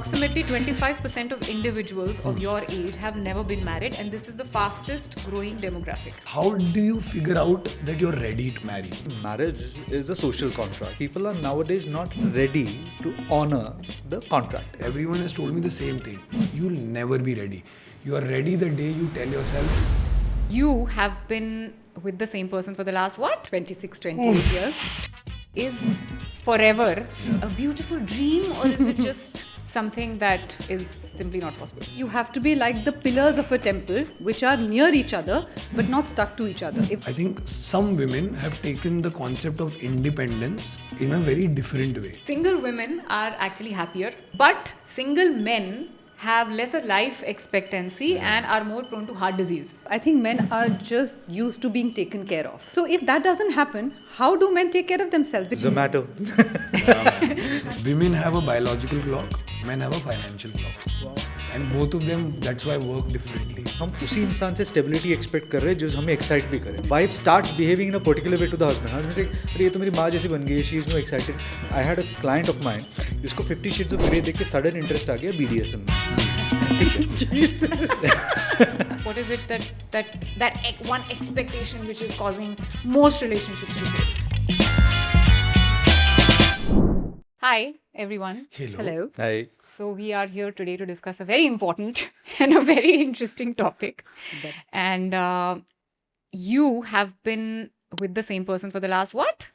Approximately 25% of individuals of your age have never been married, and this is the fastest growing demographic. How do you figure out that you're ready to marry? Marriage is a social contract. People are nowadays not ready to honor the contract. Everyone has told me the same thing. You'll never be ready. You are ready the day you tell yourself, You have been with the same person for the last what? 26, 28 years. Is forever a beautiful dream, or is it just something that is simply not possible? You have to be like the pillars of a temple, which are near each other but not stuck to each other. If I think some women have taken the concept of independence in a very different way. Single women are actually happier, but single men have lesser life expectancy and are more prone to heart disease. I think men are just used to being taken care of. So if that doesn't happen, how do men take care of themselves? Zomato. Women have a biological clock, men have a financial clock. And both of them, that's why work differently. हम उसी इंसान से stability expect कर रहे हैं जो हमें excite भी करे. Wife starts behaving in a particular way to the husband. Husband से अरे ये तो मेरी माँ जैसी बन गई है, she is know excited. I had a client of mine जिसको 50 शेड्स ऑफ ग्रे देख के सडन इंटरेस्ट आ गया BDSM में. What is it that one expectation which is causing most relationships to fail? Hi everyone. Hello. Hi. So we are here today to discuss a very important and a very interesting topic. And you have been with the same person for the last what?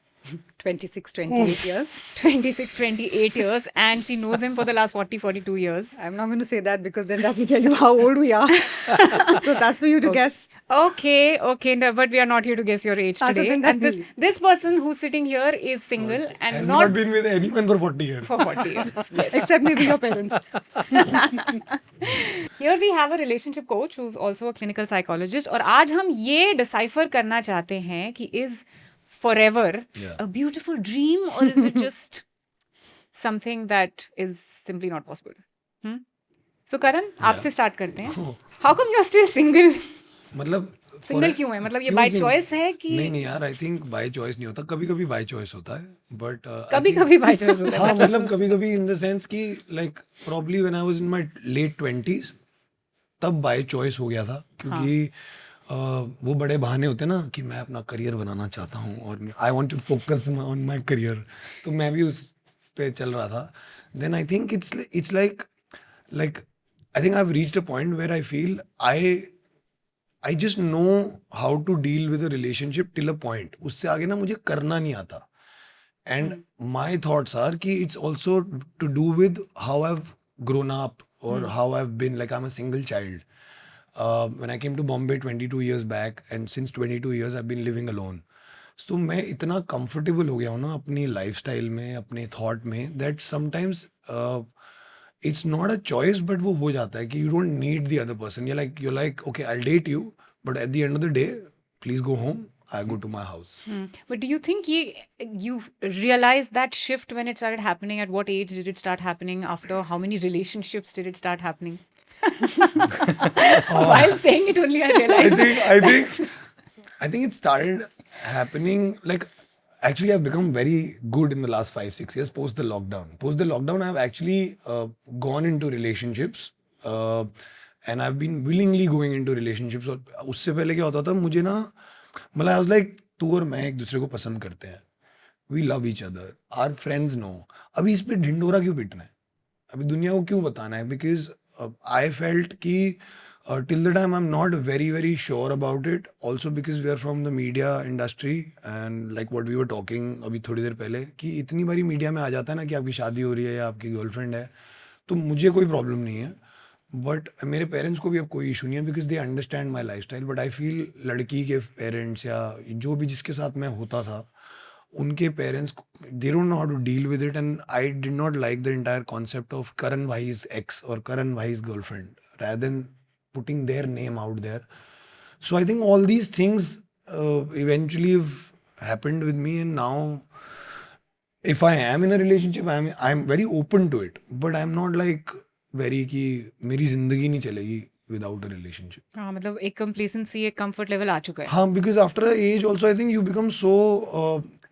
26, 28 years. 26, 28 years, and she knows him for the last 40, 42 years. I'm not going to say that because then that will tell you how old we are. So that's for you to guess. Okay, no, but we are not here to guess your age So today. then that And this person who's sitting here is single and Has not not been with anyone for 40 years. for 40 years. Yes. Except maybe your parents. Here we have a relationship coach who's also a clinical psychologist. और आज हम ये decipher करना चाहते हैं कि is forever a beautiful dream, or is it just something that is simply not possible? So Karan, आपसे start करते हैं. How come you're still single? मतलब Single क्यों है? मतलब ये क्यों by single? choice है कि नहीं यार, आई थिंक बाय चॉइस नहीं होता. कभी कभी बाय चॉइस होता है, बट कभी-कभी by choice होता है? हाँ, मतलब कभी कभी इन द सेंस कि like probably when I was in my late 20s तब बाय चॉइस हो गया था, क्योंकि वो बड़े बहाने होते हैं ना कि मैं अपना करियर बनाना चाहता हूँ और I want to focus on my career, तो मैं भी उस पे चल रहा था. Then I think it's like I think I have reached a point where I feel I just know how to deal with a relationship till a point. उससे आगे ना मुझे करना नहीं आता. And my thoughts are कि it's also to do with how I've grown up or how I've been, like I'm a single child. When I came to Bombay 22 years back, and since 22 years I've been living alone. So मैं इतना comfortable हो गया हूँ ना अपनी lifestyle में, अपने thought में, that sometimes it's not a choice, but वो हो जाता है कि you don't need the other person. You're like okay, I'll date you, but at the end of the day, please go home. I go to my house. But do you think you realized that shift when it started happening? At what age did it start happening? After how many relationships did it start happening? While saying it only, I realized. I think it started happening like actually I've become very good in the last 5-6 years post the lockdown. Post the lockdown, I've actually gone into relationships and I've been willingly going into relationships. और उससे पहले क्या होता था मुझे ना, मतलब I was like तू और मैं एक दूसरे को पसंद करते हैं. We love each other. Our friends know. अभी इस पे ढिंडोरा क्यों पिटना है? अभी दुनिया को क्यों बताना है? Because I felt कि till the time I'm not very sure about it. Also because we are from the media industry and like what we were talking अभी थोड़ी देर पहले कि इतनी बारी मीडिया में आ जाता है ना कि आपकी शादी हो रही है या आपकी गर्लफ्रेंड है, तो मुझे कोई प्रॉब्लम नहीं है. बट मेरे पेरेंट्स को भी अब कोई इशू नहीं है because they understand my life style. But I feel लड़की के पेरेंट्स या जो भी जिसके साथ मैं होता था उनके parents they don't know how to deal with it. And I did not like the entire concept of Karan भाई's ex or करण भाई's girlfriend rather than putting their name out there. So I think all these things eventually have happened with me, and now if I am in a relationship I'm very open to it, but I'm not like very कि मेरी जिंदगी नहीं चलेगी without a relationship. हाँ, मतलब एक complacency, एक comfort level आ चुका है. हाँ, because after a age also I think you become so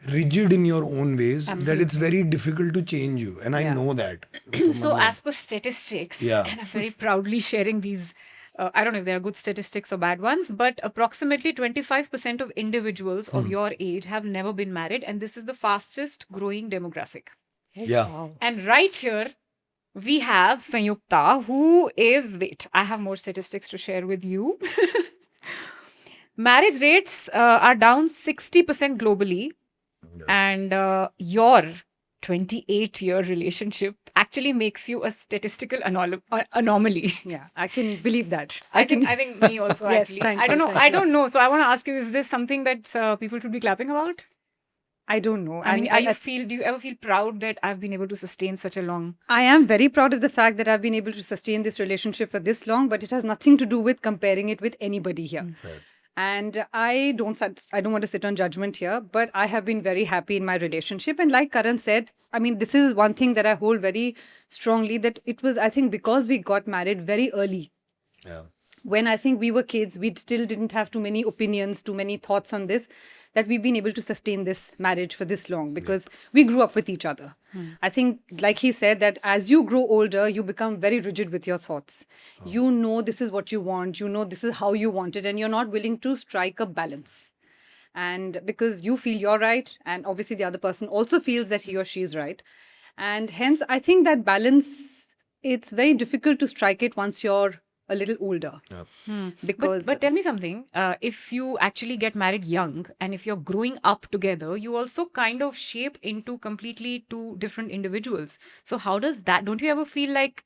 rigid in your own ways that it's very difficult to change you. And I Yeah. know that. So, as per statistics, Yeah. and I'm very proudly sharing these, I don't know if they are good statistics or bad ones, but approximately 25% of individuals of your age have never been married, and this is the fastest growing demographic. Yeah. And right here, we have Sanyukta, who is, wait, I have more statistics to share with you. Marriage rates are down 60% globally, and your 28-year relationship actually makes you a statistical anomaly. Yeah, I can believe that. I think me also Yes, actually. thank I don't you, know. thank I you. don't know. So I want to ask you: is this something that people should be clapping about? I don't know. I mean, I do you ever feel proud that I've been able to sustain such a long? I am very proud of the fact that I've been able to sustain this relationship for this long, but it has nothing to do with comparing it with anybody here. And I don't want to sit on judgment here, but I have been very happy in my relationship. And like Karan said, I mean, this is one thing that I hold very strongly, that it was, I think, because we got married very early. Yeah. When I think we were kids, we still didn't have too many opinions, too many thoughts on this, that we've been able to sustain this marriage for this long because we grew up with each other. I think, like he said, that as you grow older, you become very rigid with your thoughts. You know this is what you want, you know this is how you want it, and you're not willing to strike a balance. And because you feel you're right, and obviously the other person also feels that he or she is right. And hence, I think that balance, it's very difficult to strike it once you're a little older. Because But tell me something. If you actually get married young and if you're growing up together, you also kind of shape into completely two different individuals. So how does that? Don't you ever feel like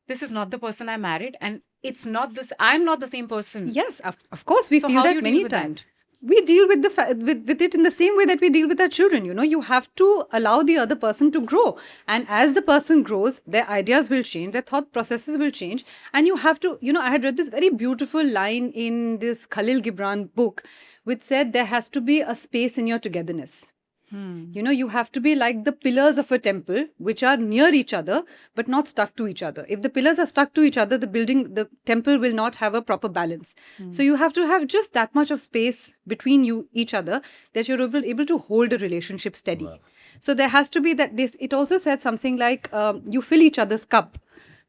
this is not the person I married and it's not this? I'm not the same person. yes, of course, we So feel how do that you deal many with that? times. We deal with with it in the same way that we deal with our children. You know, you have to allow the other person to grow, and as the person grows, their ideas will change, their thought processes will change, and you have to. You know, I had read this very beautiful line in this Khalil Gibran book, which said there has to be a space in your togetherness. You know, you have to be like the pillars of a temple, which are near each other, but not stuck to each other. If the pillars are stuck to each other, the temple will not have a proper balance. So you have to have just that much of space between you, each other, that you're able to hold a relationship steady. So there has to be that this, it also said something like, you fill each other's cup,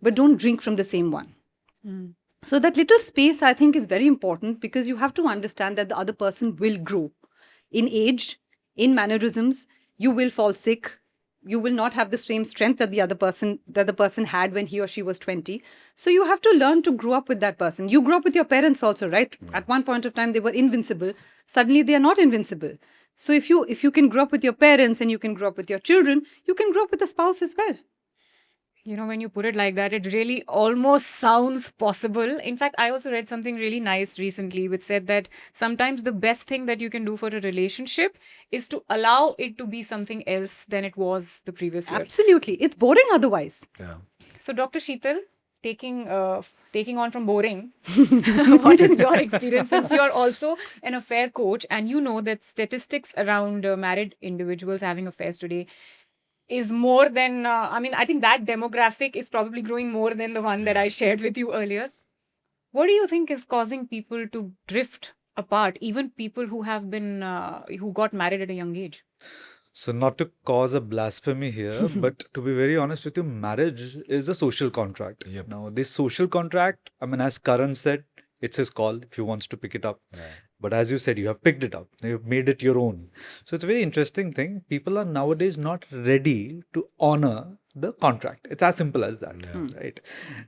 but don't drink from the same one. So that little space, I think, is very important because you have to understand that the other person will grow in age, in mannerisms. You will fall sick. You will not have the same strength that the other person had when he or she was 20. So you have to learn to grow up with that person. You grew up with your parents also, right? At one point of time, they were invincible. Suddenly, they are not invincible. So if you can grow up with your parents and you can grow up with your children, you can grow up with a spouse as well. You know, when you put it like that, it really almost sounds possible. In fact, I also read something really nice recently which said that sometimes the best thing that you can do for a relationship is to allow it to be something else than it was the previous year. Absolutely. It's boring otherwise. Yeah. So, Dr. Sheetal, taking on from boring, what is your experience since you're also an affair coach and you know that statistics around married individuals having affairs today is more than, I think that demographic is probably growing more than the one that I shared with you earlier. What do you think is causing people to drift apart, even people who have been, who got married at a young age? So not to cause a blasphemy here, but to be very honest with you, marriage is a social contract. Yep. Now, this social contract, I mean, as Karan said, it's his call if he wants to pick it up. But as you said, you have picked it up. You've made it your own. So it's a very interesting thing. People are nowadays not ready to honor the contract. It's as simple as that, right?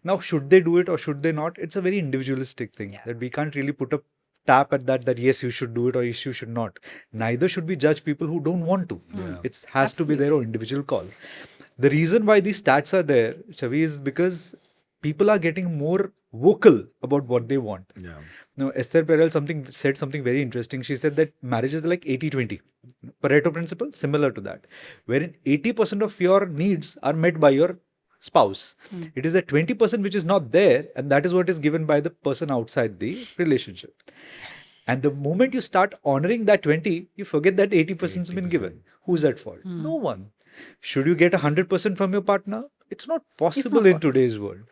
Now, should they do it or should they not? It's a very individualistic thing that we can't really put a tap at that yes, you should do it or yes, you should not. Neither should we judge people who don't want to. It has to be their own individual call. The reason why these stats are there, Chavi, is because people are getting more vocal about what they want. Yeah. Now, Esther Perel said something very interesting. She said that marriage is like 80-20. Pareto principle, similar to that. Wherein 80% of your needs are met by your spouse. It is that 20% which is not there, and that is what is given by the person outside the relationship. And the moment you start honoring that 20, you forget that 80% has been given. Who's at fault? No one. Should you get 100% from your partner? It's not possible in today's world.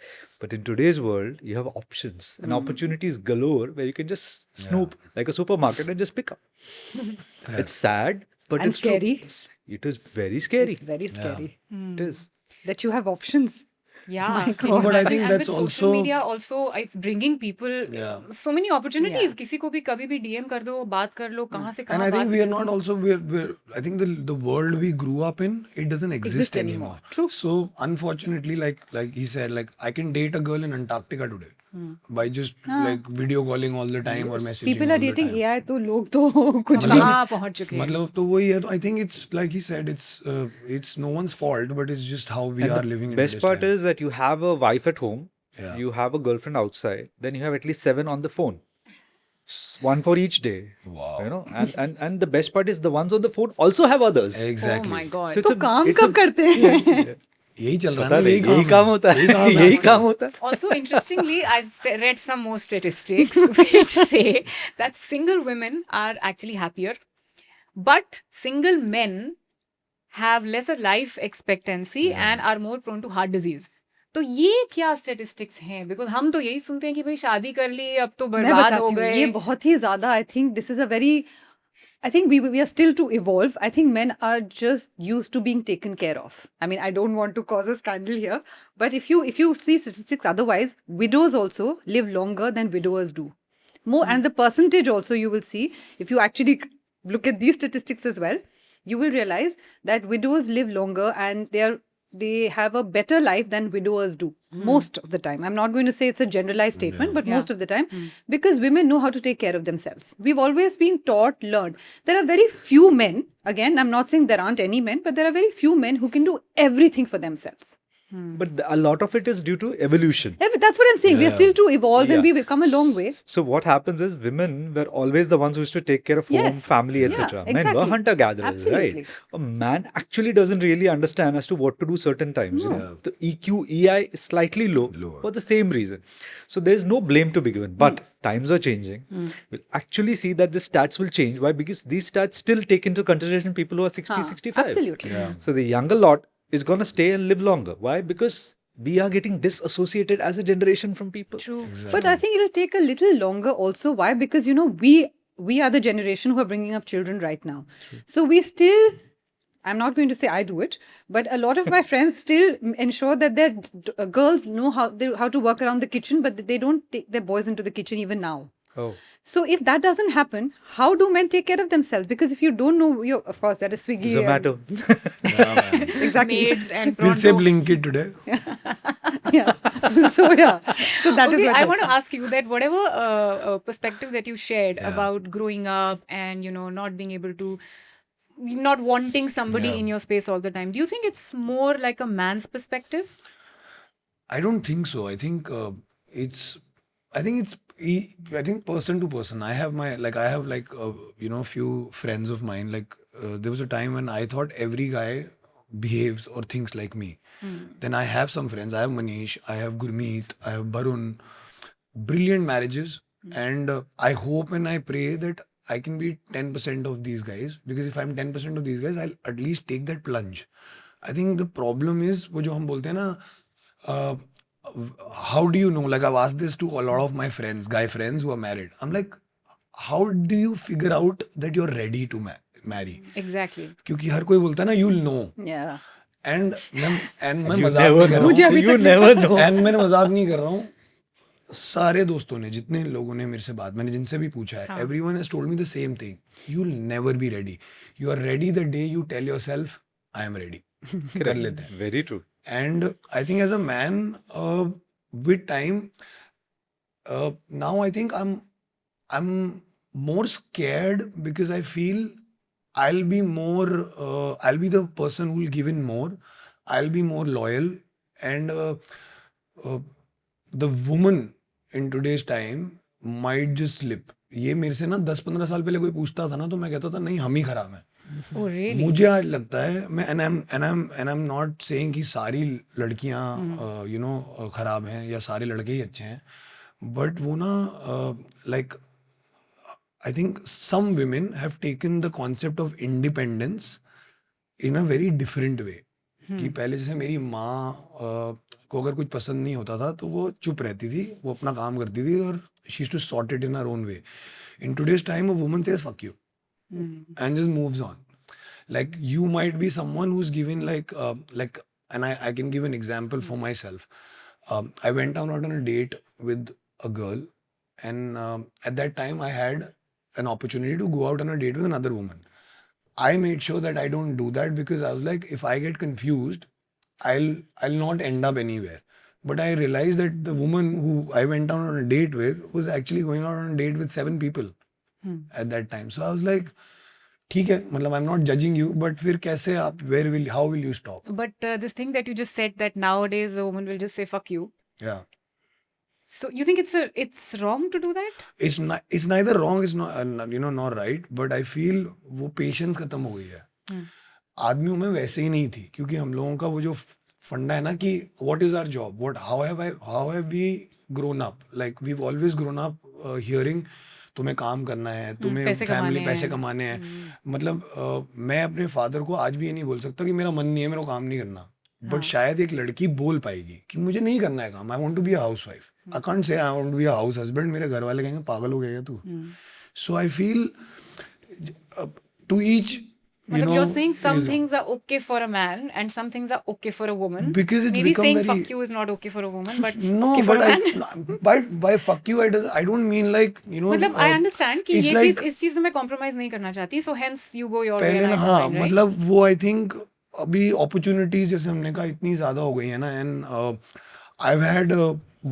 But in today's world, you have options and opportunities galore where you can just snoop like a supermarket and just pick up. It's sad. But And it's true. scary. It is very scary. It's very scary It is. that you have options. Yeah, My can you God. But I imagine? think And that's with social also- media also it's bringing people Yeah. so many opportunities. Yeah. किसी को भी कभी भी DM कर दो, बात कर लो, कहाँ से And कहाँ I बात think we are निकल not गई। also we're I think the world we grew up in, it doesn't exist anymore. True. So unfortunately, like he said, like I can date a girl in Antarctica today by just like video calling all the time or messaging. People are all the dating time. AI, तो लोग तो कुछ हम भी कहाँ पहुँच चुके हैं। मतलब तो वही है, तो I think it's like he said, it's no one's fault, but it's just how we are living in Best this part time. is that you have a wife at home, Yeah. you have a girlfriend outside, then you have at least 7 on the phone. One for each day. Wow. You know, and the best part is the ones on the phone also have others. Exactly. Oh my God. So तो काम कब करते हैं? यही चल रहा है पता ना, नहीं, यही काम होता है, यही काम होता है. Also, interestingly, I read some more statistics which say that single women are actually happier, but single men have lesser life expectancy and are more prone to heart disease. तो ये क्या स्टेटिस्टिक्स हैं? बिकॉज हम तो यही सुनते हैं कि भाई शादी कर ली, अब तो मैं बर्बाद बताती हो हूँ, गए. ये बहुत ही ज़्यादा, I think this is a very, I think we are still to evolve. I think men are just used to being taken care of. I mean, I don't want to cause a scandal here, but if you see statistics otherwise, widows also live longer than widowers do. More, and the percentage also you will see, if you actually look at these statistics as well, you will realize that widows live longer and they have a better life than widowers do most of the time. I'm not going to say it's a generalized statement, but most of the time, because women know how to take care of themselves. We've always been taught, learned. There are very few men, again, I'm not saying there aren't any men, but there are very few men who can do everything for themselves. But a lot of it is due to evolution. That's what I'm saying. We are still to evolve and Yeah. we've come a long way. So what happens is women were always the ones who used to take care of home, Yes. family, Yeah, etc. Men were exactly. hunter-gatherers, Absolutely. right? A man actually doesn't really understand as to what to do certain times. You know? The EQ, EI is slightly lower for the same reason. So there's no blame to be given. But times are changing. We'll actually see that the stats will change. Why? Because these stats still take into consideration people who are 60, 65. Absolutely. So the younger lot is going to stay and live longer. Why? Because we are getting disassociated as a generation from people. True. But I think it'll take a little longer also. Why? Because, you know, we are the generation who are bringing up children right now. So we still, I'm not going to say I do it, but a lot of my friends still ensure that their girls know how to work around the kitchen, but they don't take their boys into the kitchen even now. Oh. So if that doesn't happen, how do men take care of themselves? Because if you don't know, of course, that is Swiggy. Zomato. Exactly. Maids and We'll say Pronto. Blinkit today. Yeah. So that is Okay, what I helps. want to ask you that whatever perspective that you shared about growing up and, you know, not being able to, not wanting somebody in your space all the time, do you think it's more like a man's perspective? I don't think so. I think I think person to person. I have few friends of mine. Like there was a time when I thought every guy behaves or thinks like me. Then I have some friends. I have Manish, I have Gurmeet, I have Barun. Brilliant marriages, and I hope and I pray that I can be 10% of these guys, because if I'm 10% of these guys, I'll at least take that plunge. I think the problem is वो जो हम बोलते हैं ना, how do you know? Like I've asked this to a lot of my friends, guy friends who are married. I'm like, how do you figure out that you're ready to marry? Exactly. क्योंकि हर कोई बोलता है ना, you'll know. Yeah. And मैं You मजाक नहीं कर रहा हूँ. you never know. And मैं मजाक नहीं कर रहा हूँ. सारे दोस्तों ने, जितने लोगों ने मेरे से बात, मैंने जिनसे भी पूछा है, everyone has told me the same thing. You'll never be ready. You are ready the day you tell yourself, I am ready. कर लेते हैं. Very true. And I think as a man, with time, now I think I'm more scared, because I feel I'll be the person who will give in more. I'll be more loyal, and the woman in today's time might just slip. ये मेरे से ना 10-15 साल पहले कोई पूछता था ना, तो मैं कहता था नहीं, हम ही खराब हैं. Oh, really? मुझे आज लगता है, मैं and I'm not saying कि सारी लड़कियां खराब हैं या सारे लड़के ही अच्छे हैं, but वो ना like I think some women have taken the concept of independence in a very different way. कि पहले जैसे मेरी माँ को अगर कुछ पसंद नहीं होता था तो वो चुप रहती थी, वो अपना काम करती थी, और she used to sort it in her own way. In today's time, a woman says fuck you and just moves on. Like you might be someone who's given like, and I can give an example for myself. I went out on a date with a girl, and at that time I had an opportunity to go out on a date with another woman. I made sure that I don't do that because I was like, if I get confused, I'll not end up anywhere. But I realized that the woman who I went out on a date with was actually going out on a date with 7 people at that time. So I was like, ठीक है, मतलब I'm not judging you, but फिर कैसे आप how will you stop? But this thing that you just said, that nowadays a woman will just say fuck you. Yeah. So you think it's wrong to do that? It's neither wrong, it's not not right, but I feel वो patience खत्म हो गई है. आदमियों में वैसे ही नहीं थी, क्योंकि हम लोगों का वो जो फंडा है ना कि what is our job, how have we grown up, like we've always grown up hearing तुम्हें काम करना है, तुम्हें फैमिली पैसे कमाने हैं. मतलब मैं अपने फादर को आज भी ये नहीं बोल सकता कि मेरा मन नहीं है, मेरे को काम नहीं करना. बट शायद एक लड़की बोल पाएगी कि मुझे नहीं करना है काम, I want to be a housewife. I can't say I want to be a house husband. मेरे घर वाले कहेंगे पागल हो गया तू. So I feel to each. Matlab, you're saying some things are okay for a man and some things are okay for a woman. Because it's maybe become saying very... fuck you is not okay for a woman, but no, okay for but a man. by fuck you I don't mean like मतलब I understand कि ये like, चीज इस चीज में मैं compromise नहीं करना चाहती, so hence you go your way. पहले ना हाँ, right? मतलब वो I think अभी opportunities जैसे हमने कहा इतनी ज़्यादा हो गई है ना, and I've had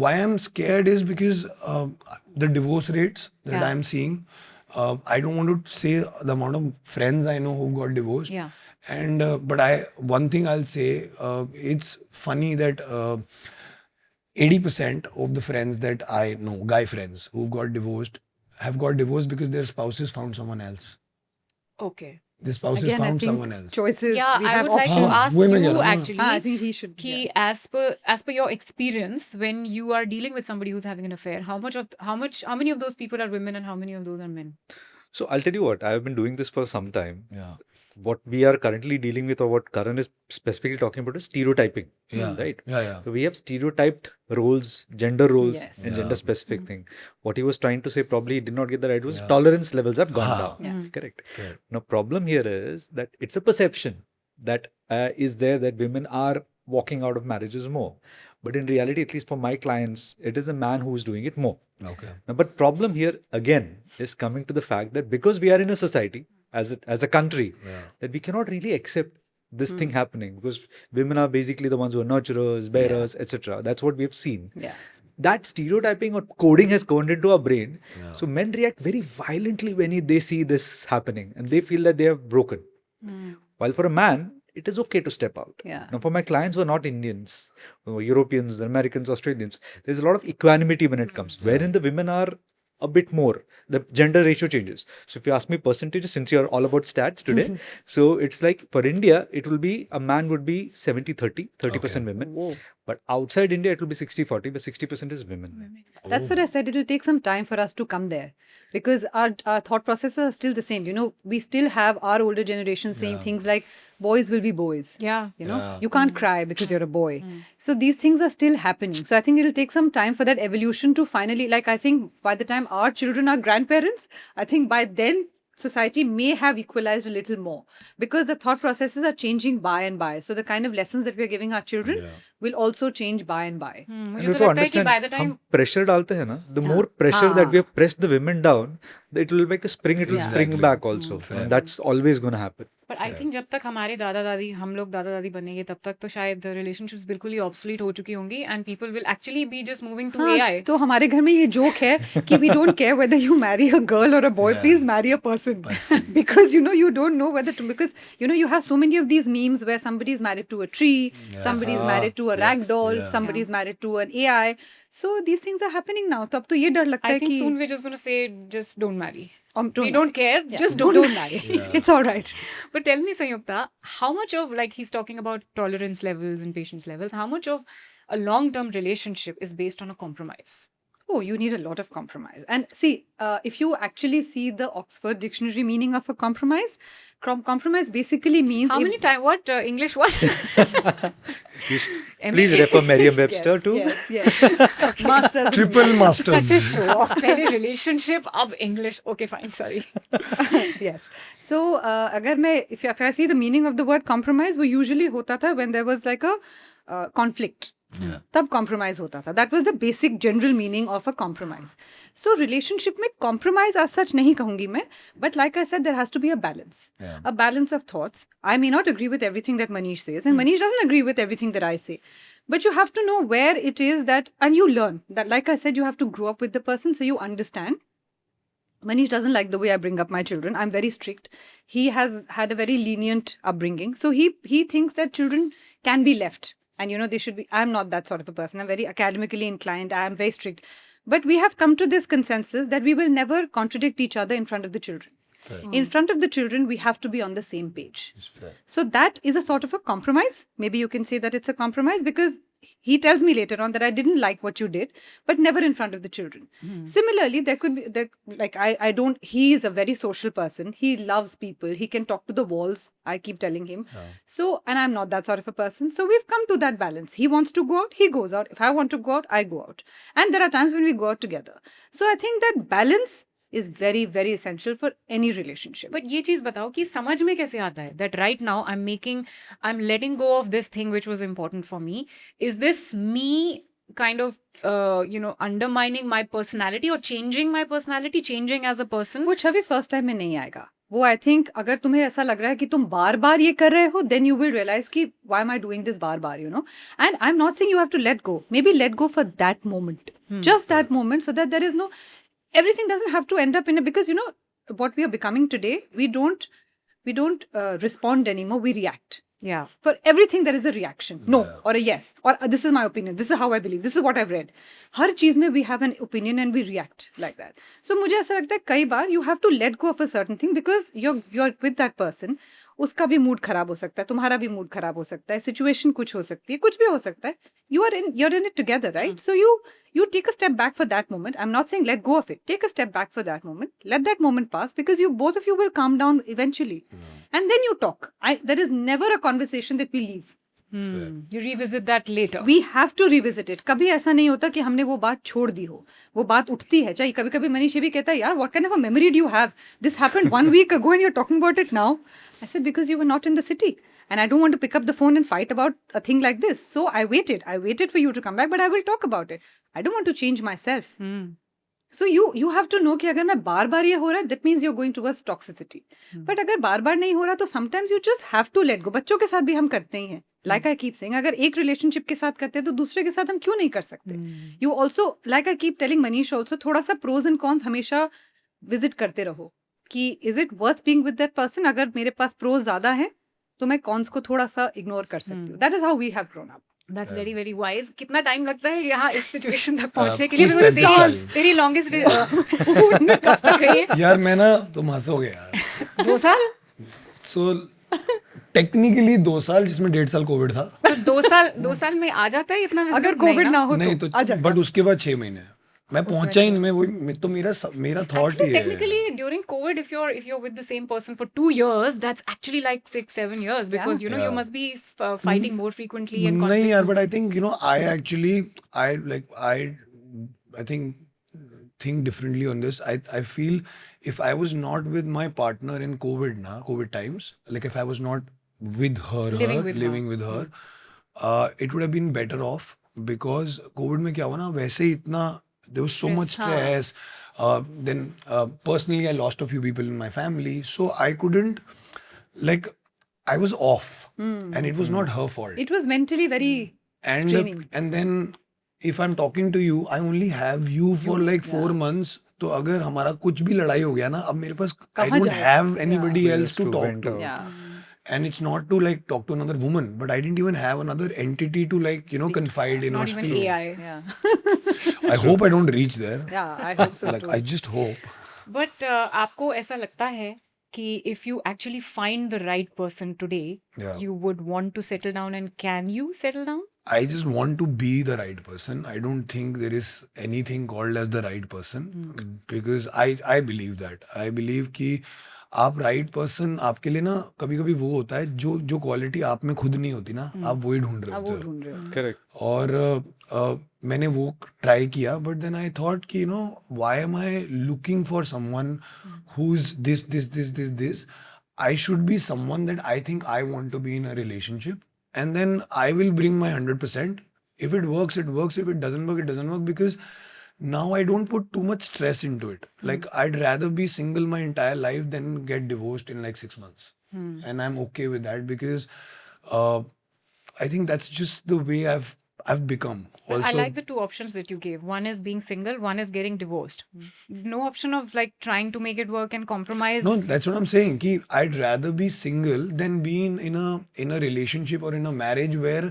why I'm scared is because the divorce rates that I'm seeing. I don't want to say the amount of friends I know who got divorced. Yeah. And but one thing I'll say, it's funny that 80% of the friends that I know, guy friends who got divorced, have got divorced because their spouses found someone else. Okay. The spouses Again, I found think someone else. choices. Yeah, we I have would like to options. ask वही मैं कह you रहा हूँ ना. actually. I think he should. कि yeah. as per your experience, when you are dealing with somebody who's having an affair, how many of those people are women and how many of those are men? So I'll tell you what, I've been doing this for some time. Yeah. What we are currently dealing with, or what Karan is specifically talking about, is stereotyping. Yeah. Right? Yeah. So we have stereotyped roles, gender roles, Yes. and gender specific thing. What he was trying to say, probably he did not get the right, was tolerance levels have gone down. Yeah. Correct. Fair. Now, problem here is that it's a perception that is there, that women are walking out of marriages more. But in reality, at least for my clients, it is the man who is doing it more. Okay. Now, but problem here again is coming to the fact that because we are in a society as a country, that we cannot really accept this thing happening, because women are basically the ones who are nurturers, bearers, etc. That's what we have seen. Yeah. That stereotyping or coding has gone into our brain. So men react very violently when they see this happening, and they feel that they are broken. While for a man, it is okay to step out. Yeah. Now, for my clients who are not Indians, who are Europeans, Americans, Australians, there's a lot of equanimity when it comes, wherein the women are a bit more. The gender ratio changes. So if you ask me percentages, since you're all about stats today, so it's like for India, it will be, a man would be 70-30, 30% women. Whoa. But outside India, it will be 60-40, but 60% is women. That's what I said. It will take some time for us to come there, because our thought processes are still the same. You know, we still have our older generation saying things like, boys will be boys. Yeah. You know, you can't cry because you're a boy. So these things are still happening. So I think it'll take some time for that evolution to finally, like, I think by the time our children are grandparents, I think by then society may have equalized a little more, because the thought processes are changing by and by. So the kind of lessons that we're giving our children will also change by and by. And मुझे we तो have to लगता है कि understand, by the time हम pressure डालते हैं ना, the more pressure that we have pressed the women down, it will make a spring, it will spring back also. And that's always going to happen. But I think जब तक हमारे दादा दादी, हम लोग दादा दादी बनेंगे, तब तक तो शायद relationships बिल्कुल ही obsolete हो चुकी होंगी, and people will actually be just moving to AI. तो हमारे घर में ये joke है कि we don't care whether you marry a girl or a boy, please marry a person. Because you know, you don't know whether to, because you know, you have so many of these memes where somebody is married to a tree, somebody is married to a rag doll, somebody is married to an AI. So these things are happening now. तो अब तो ये डर लगता I है think कि soon we're just going to say, just don't marry. don't We don't care, just don't marry. It's all right. But tell me, Sanyukta, how much of, like he's talking about tolerance levels and patience levels, how much of a long-term relationship is based on a compromise? Oh, you need a lot of compromise. And see, if you actually see the Oxford Dictionary meaning of a compromise, compromise basically means How many times? What English? What? Please refer Merriam-Webster to. Yes, yes. Masters. in Triple English. masters. Such a show off. पहले relationship, अब English. Okay, fine. Sorry. Yes. So, if I see the meaning of the word compromise, वो usually होता था when there was like a conflict. तब compromise होता था. That was the basic general meaning of a compromise. So relationship में compromise as such नहीं कहूँगी मैं, but like I said, there has to be a balance. A balance of thoughts. I may not agree with everything that Manish says, and Manish doesn't agree with everything that I say. But you have to know where it is that, and you learn that, like I said, you have to grow up with the person so you understand. Manish doesn't like the way I bring up my children. I'm very strict. He has had a very lenient upbringing. So he thinks that children can be left. And they should be. I'm not that sort of a person. I'm very academically inclined. I am very strict. But we have come to this consensus that we will never contradict each other in front of the children. In front of the children, we have to be on the same page. So that is a sort of a compromise. Maybe you can say that it's a compromise because he tells me later on that I didn't like what you did, but never in front of the children. Similarly, there could be, he is a very social person. He loves people. He can talk to the walls, I keep telling him. So, and I'm not that sort of a person. So we've come to that balance. He wants to go out, he goes out. If I want to go out, I go out. And there are times when we go out together. So I think that balance is very, very essential for any relationship. But ये चीज बताओ कि समझ में कैसे आता है that right now I'm letting go of this thing which was important for me. Is this me kind of undermining my personality or changing my personality, changing as a person? वो छवि फर्स्ट टाइम में नहीं आएगा. वो I think अगर तुम्हें ऐसा लग रहा है कि तुम बार बार ये कर रहे हो, देन यू विल रियलाइज कि why am I doing this बार बार, and I am not saying you have to let go. Maybe let go for that moment, just that moment, so that there is no, everything doesn't have to end up in it, because what we are becoming today, we don't respond anymore, we react. Yeah. For everything there is a reaction, no or a yes, or this is my opinion, this is how I believe, this is what I've read. हर चीज में we have an opinion and we react like that. So मुझे ऐसा लगता है कई बार you have to let go of a certain thing because you're with that person. उसका भी mood खराब हो सकता है, तुम्हारा भी मूड खराब हो सकता है, सिचुएशन कुछ हो सकती है, कुछ भी हो सकता है. You're in it together, right? So you take a step back for that moment. I'm not saying let go of it. Take a step back for that moment. Let that moment pass, because both of you will calm down eventually. And then you talk. There is never a conversation that we leave. You revisit that later. We have to revisit it. कभी ऐसा नहीं होता कि हमने वो बात छोड़ दी हो. वो बात उठती है. चाहे कभी कभी मनीष ये भी कहता है, यार what kind of a memory do you have? This happened 1 week ago and you're talking about it now. I said, because you were not in the city. And I don't want to pick up the phone and fight about a thing like this. So I waited. I waited for you to come back, but I will talk about it. I don't want to change myself. So you have to know कि अगर मैं बार बार ये हो रहा है, that means you're going towards toxicity. But अगर बार बार नहीं हो रहा, तो sometimes you just have to let go. बच्चों के साथ भी हम करते ही हैं. Like I keep saying, अगर एक relationship के साथ करते हैं, तो दूसरे के साथ हम क्यों नहीं कर सकते? You also, like I keep telling Manish also, थोड़ा सा pros and cons हमेशा visit करते रहो. कि is it worth being with that person? अगर मेरे पास pros ज़्यादा हैं, तो मैं cons को थोड़ा सा ignore कर सकती हूँ. That is how we have grown up. That's very, very wise. कितना टाइम लगता है यहाँ इस सिचुएशन तक पहुँचने के लिए? 35 साल. तेरी लॉन्गेस्ट कब तक रही है? यार मैं ना तुम हंसोगे यार. 2 साल? So टेक्निकली 2 साल, जिसमें 1.5 साल कोविड था. तो 2 साल में आ जाता है इतना? अगर कोविड ना हो नहीं तो बट उसके बाद 6 महीने मैं पहुंचा ही नहीं. मैं तो मेरा थॉट ही है. Technically, during COVID, if you're with the same person for 2 years, that's actually like 6-7 years, because you must be fighting more frequently and नहीं conflict. यार, but I think I think differently on this. I feel if I was not with my partner in COVID times, like if I was not with her, living with her, it would have been better off, because COVID में क्या हुआ ना, वैसे ही इतना there was so much stress. Then personally I lost a few people in my family, so I couldn't, like, I was off, and it was not her fault. It was mentally very straining. And then if I'm talking to you, I only have you for like 4 months. तो अगर हमारा कुछ भी लड़ाई हो गया ना, अब मेरे पास I don't have anybody else to talk to. Yeah. And it's not to like talk to another woman, but I didn't even have another entity to like confide in. Not or even speak. AI. Yeah. I hope I don't reach there. Yeah, I hope so Like too. I just hope. But आपको ऐसा लगता है कि if you actually find the right person today, Yeah. you would want to settle down, and can you settle down? I just want to be the right person. I don't think there is anything called as the right person because I believe that. I believe कि आप right person आपके लिए ना कभी कभी वो होता है जो quality आप में खुद नहीं होती ना आप वही ढूंढ रहे वो होते हो. ढूंढ रहे हो. Correct. और मैंने वो ट्राई किया बट देन आई थॉट कि you know why am I looking for someone who is this I should be someone that I think I want to be in a relationship and then I will bring my 100%. If it works, it works. If it doesn't work, it doesn't work because now I don't put too much stress into it. Like I'd rather be single my entire life than get divorced in like 6 months. And I'm okay with that because I think that's just the way I've become. Well, I Also, like the two options that you gave. One is being single, one is getting divorced. No option of like trying to make it work and compromise. no, that's what I'm saying. Ki I'd rather be single than be in a relationship or in a marriage where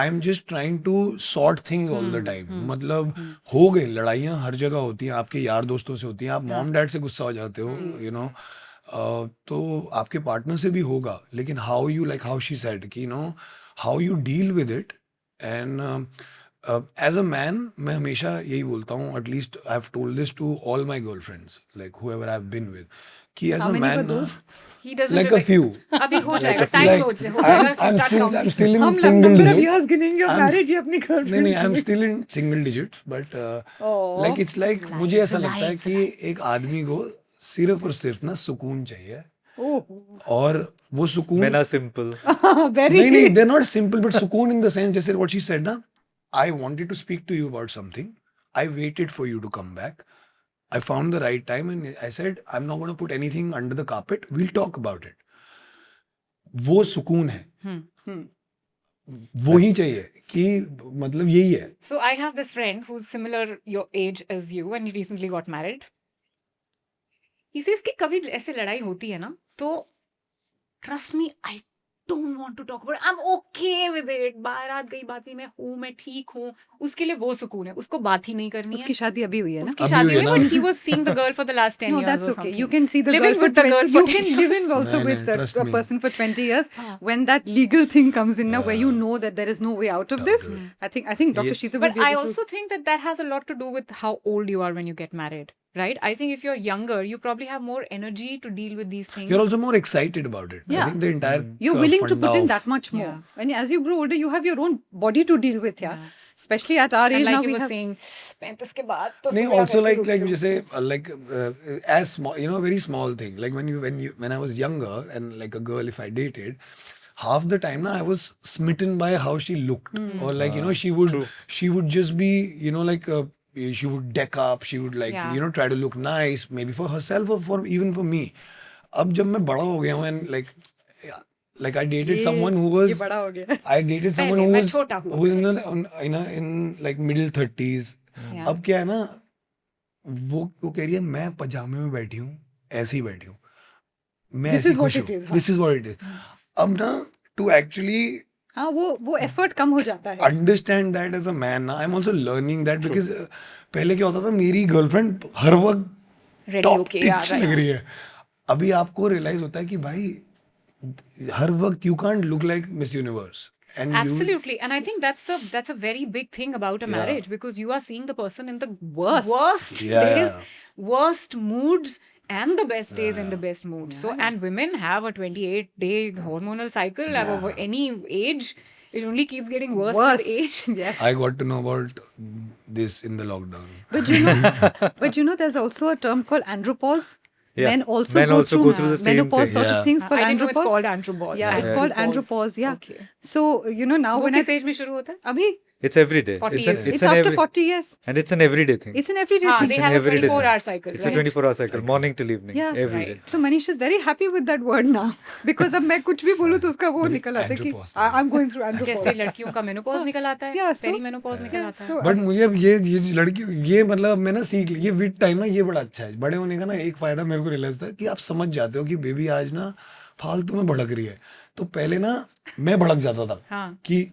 I'm just trying to sort things all the time. मतलब हो गई लड़ाइयाँ हर जगह होती हैं, आपके यार दोस्तों से होती हैं, आप मॉम डैड से गुस्सा हो जाते हो, you know. तो आपके पार्टनर से भी होगा, लेकिन how she said कि you know how you deal with it. And as a man मैं हमेशा यही बोलता हूँ, at least I've told this to all my girlfriends, like whoever I've been with, कि as How a many man were those? He doesn't like a relate. few. अभी हो जाएगा, Like, time हो जाएगा. I'm still in हम single number of digits. years गिनेंगे और I'm marriage ही अपनी नहीं girlfriend नहीं, I'm की. still in single digits, but Oh. like it's like मुझे ऐसा लगता है कि एक आदमी को सिर्फ और सिर्फ ना सुकून चाहिए, Oh. और वो सुकून Men are simple. Very. नहीं, they're not simple, but सुकून in the sense जैसे what she said ना, I wanted to speak to you about something, I waited for you to come back, I found the right time and I said I'm not going to put anything under the carpet, we'll talk about it. वो सुकून है, वो ही चाहिए कि मतलब यही है. So I have this friend who's similar your age as you and he recently got married. He says कि कभी ऐसे लड़ाई होती है ना तो trust me, I don't want to talk about it. I'm okay with it. बारात गई बाती में हूँ, मैं ठीक हूँ. उसके लिए वो सुकून है. उसको बात ही नहीं करनी है. उसकी शादी अभी हुई है ना? उसकी अभी शादी हुई है हुई ना? but he was seeing the girl for the last 10 No, years that's or okay. something. You can see the Living girl with the girl you for can 10 live years. in also No, with no, trust a me. person for 20 years. When that legal thing comes in now, where you know that there is no way out of this, I think Dr. Yes. Sheeta will But be I able to. also think that that has a lot to do with how old you are when you get married, right? I think if you're younger, you probably have more energy to deal with these things. You're also more excited about it. Yeah. I think the entire You're willing to funda put in of- that much more. Yeah. And as you grow older, you have your own body to deal with, yeah. Especially at our age and like now, you we were have. saying, 35 के बाद तो नहीं, सुबह also कैसे like उठते हो? you say like as small, you know, very small thing. Like when I was younger and like a girl, if I dated, half the time na I was smitten by how she looked, or like you know she would just be, you know, like she would deck up, she would like Yeah. you know try to look nice, maybe for herself or for even for me. अब जब मैं बड़ा हो गया हूँ and like I dated someone who was बड़ा हो गया. I dated someone पहले who मैं was छोटा हुआ who was in like middle 30s. Yeah. अब क्या है ना, वो कह रही है मैं पजामे में बैठी हूँ, ऐसे ही बैठी हूँ, मैं This ऐसी is what खुश it हूँ. is, हाँ. This is what it is. अब ना to actually हाँ, वो effort कम हो जाता है. understand that as a man ना, I'm also learning that because पहले क्या होता था, मेरी गर्लफ्रेंड हर वक्त Ready टॉप होके, टिच yeah, लग right. रही है. अभी आपको रियलाइज होता है कि भाई हर वक्त you can't look like Miss Universe. And Absolutely, and I think that's a very big thing about a Yeah. marriage because you are seeing the person in the Worst. Yeah. days, worst moods, and the best days and the best moods. So, and women have a 28-day hormonal cycle of any age. It only keeps getting worse Worse. with age. Yes. I got to know about this in the lockdown. But you know, there's also a term called andropause. Yeah. Men also Men go also through go through the same menopause thing. sort Yeah. of things called I didn't know andropause. it's called andropause. Yeah, it's called andropause. Yeah. Okay. So you know now वो when I किस age में शुरू होता है? अभी It's every day. 40 It's, years. it's an after every, 40 years. and it's an everyday thing. It's an everyday हाँ, thing. they It's have an a everyday 24-hour thing. cycle. It's right? a 24-hour cycle, morning till evening, Yeah. every day. Right. So Manish is very happy with that word now because अब मैं कुछ भी बोलूँ तो उसका वो निकल आता है कि Andropause. I'm going through जैसे andropause. लड़कियों का मेनोपॉज निकल आता है, Yeah, so- पेरीमेनोपॉज निकल आता है. So बट मुझे अब ये लड़की ये मतलब मैं ना सीख ली, ये विद टाइम ना ये बड़ा अच्छा है. बड़े होने का ना एक फायदा मेरे को रियलाइज होता है कि आप समझ जाते हो कि बेबी आज ना फालतू में भड़क रही है. तो पहले ना मैं भड़क जाता था हाँ. कि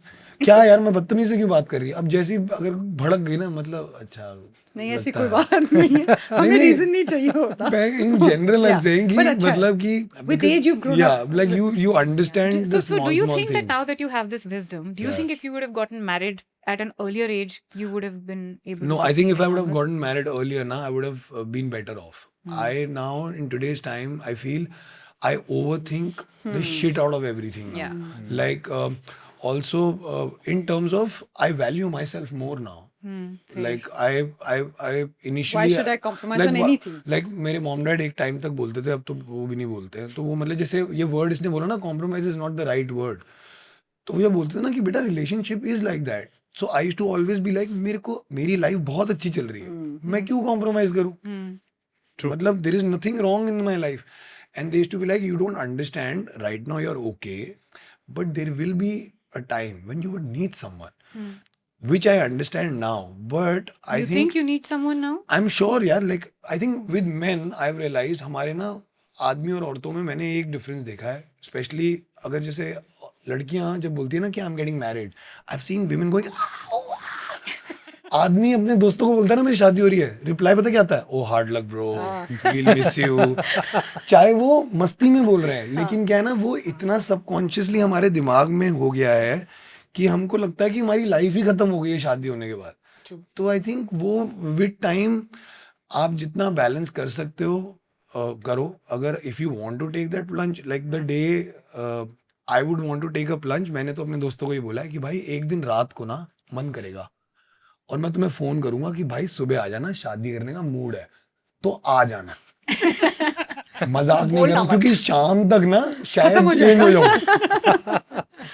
क्या यार मैं बदतमीजी से क्यों बात कर रही है. अब जैसी अगर भड़क गई ना, मतलब अच्छा नहीं ऐसी लगता कोई है। बात नहीं है, हमें नहीं। रीजन नहीं चाहिए होता. In general, I'm Yeah, saying कि but अच्छा है. मतलब कि With because- age you've grown yeah, up. like you understand the So small do you small think things. that now that you have this wisdom, do you Yeah. think if you would have gotten married at an earlier age, you would have been able No, to I think if I sustain would have longer? gotten married earlier, now I would have been better off. I now in today's time, I feel I overthink the shit out of everything. Now. Yeah. Like also in terms of I value myself more now. Like I initially. Why should I compromise like, on anything? Like मेरे mom dad एक time तक बोलते थे, अब तो वो भी नहीं बोलते हैं. तो वो मतलब जैसे ये word इसने बोला ना, compromise is not the right word. तो वो ये बोलते थे ना कि बेटा relationship is like that. So I used to always be like मेरे को मेरी लाइफ बहुत अच्छी चल रही है, मैं क्यों कॉम्प्रोमाइज करूं. मतलब there is nothing wrong in my life. And they used to be like you don't understand right now, you are okay, but there will be a time when you would need someone, which I understand now. But I You think you need someone now? I'm sure यार, like I think with men I've realized हमारे ना आदमी और औरतों में मैंने एक difference देखा है, स्पेशली अगर जैसे लड़कियां जब बोलती है ना कि I am getting married, I have seen women going. आदमी अपने दोस्तों को बोलता है ना मेरी शादी हो रही है, रिप्लाई पता क्या आता है, oh hard luck bro, we'll miss you. चाहे वो मस्ती में बोल रहे हैं, लेकिन क्या है ना, वो इतना सबकॉन्शियसली हमारे दिमाग में हो गया है कि हमको लगता है कि हमारी लाइफ ही खत्म हो गई है शादी होने के बाद. तो आई थिंक वो विद टाइम आप जितना बैलेंस कर सकते हो करो. अगर if you want to take that plunge, like the day I would want to take a plunge, मैंने तो अपने दोस्तों को ही बोला है कि भाई एक दिन रात को ना मन करेगा और मैं तुम्हें फोन करूंगा कि भाई सुबह आ जाना, शादी करने का मूड है तो आ जाना. मजाक नहीं कर रहा हूं, क्योंकि शाम तक ना शायद चेंज हो जाऊं.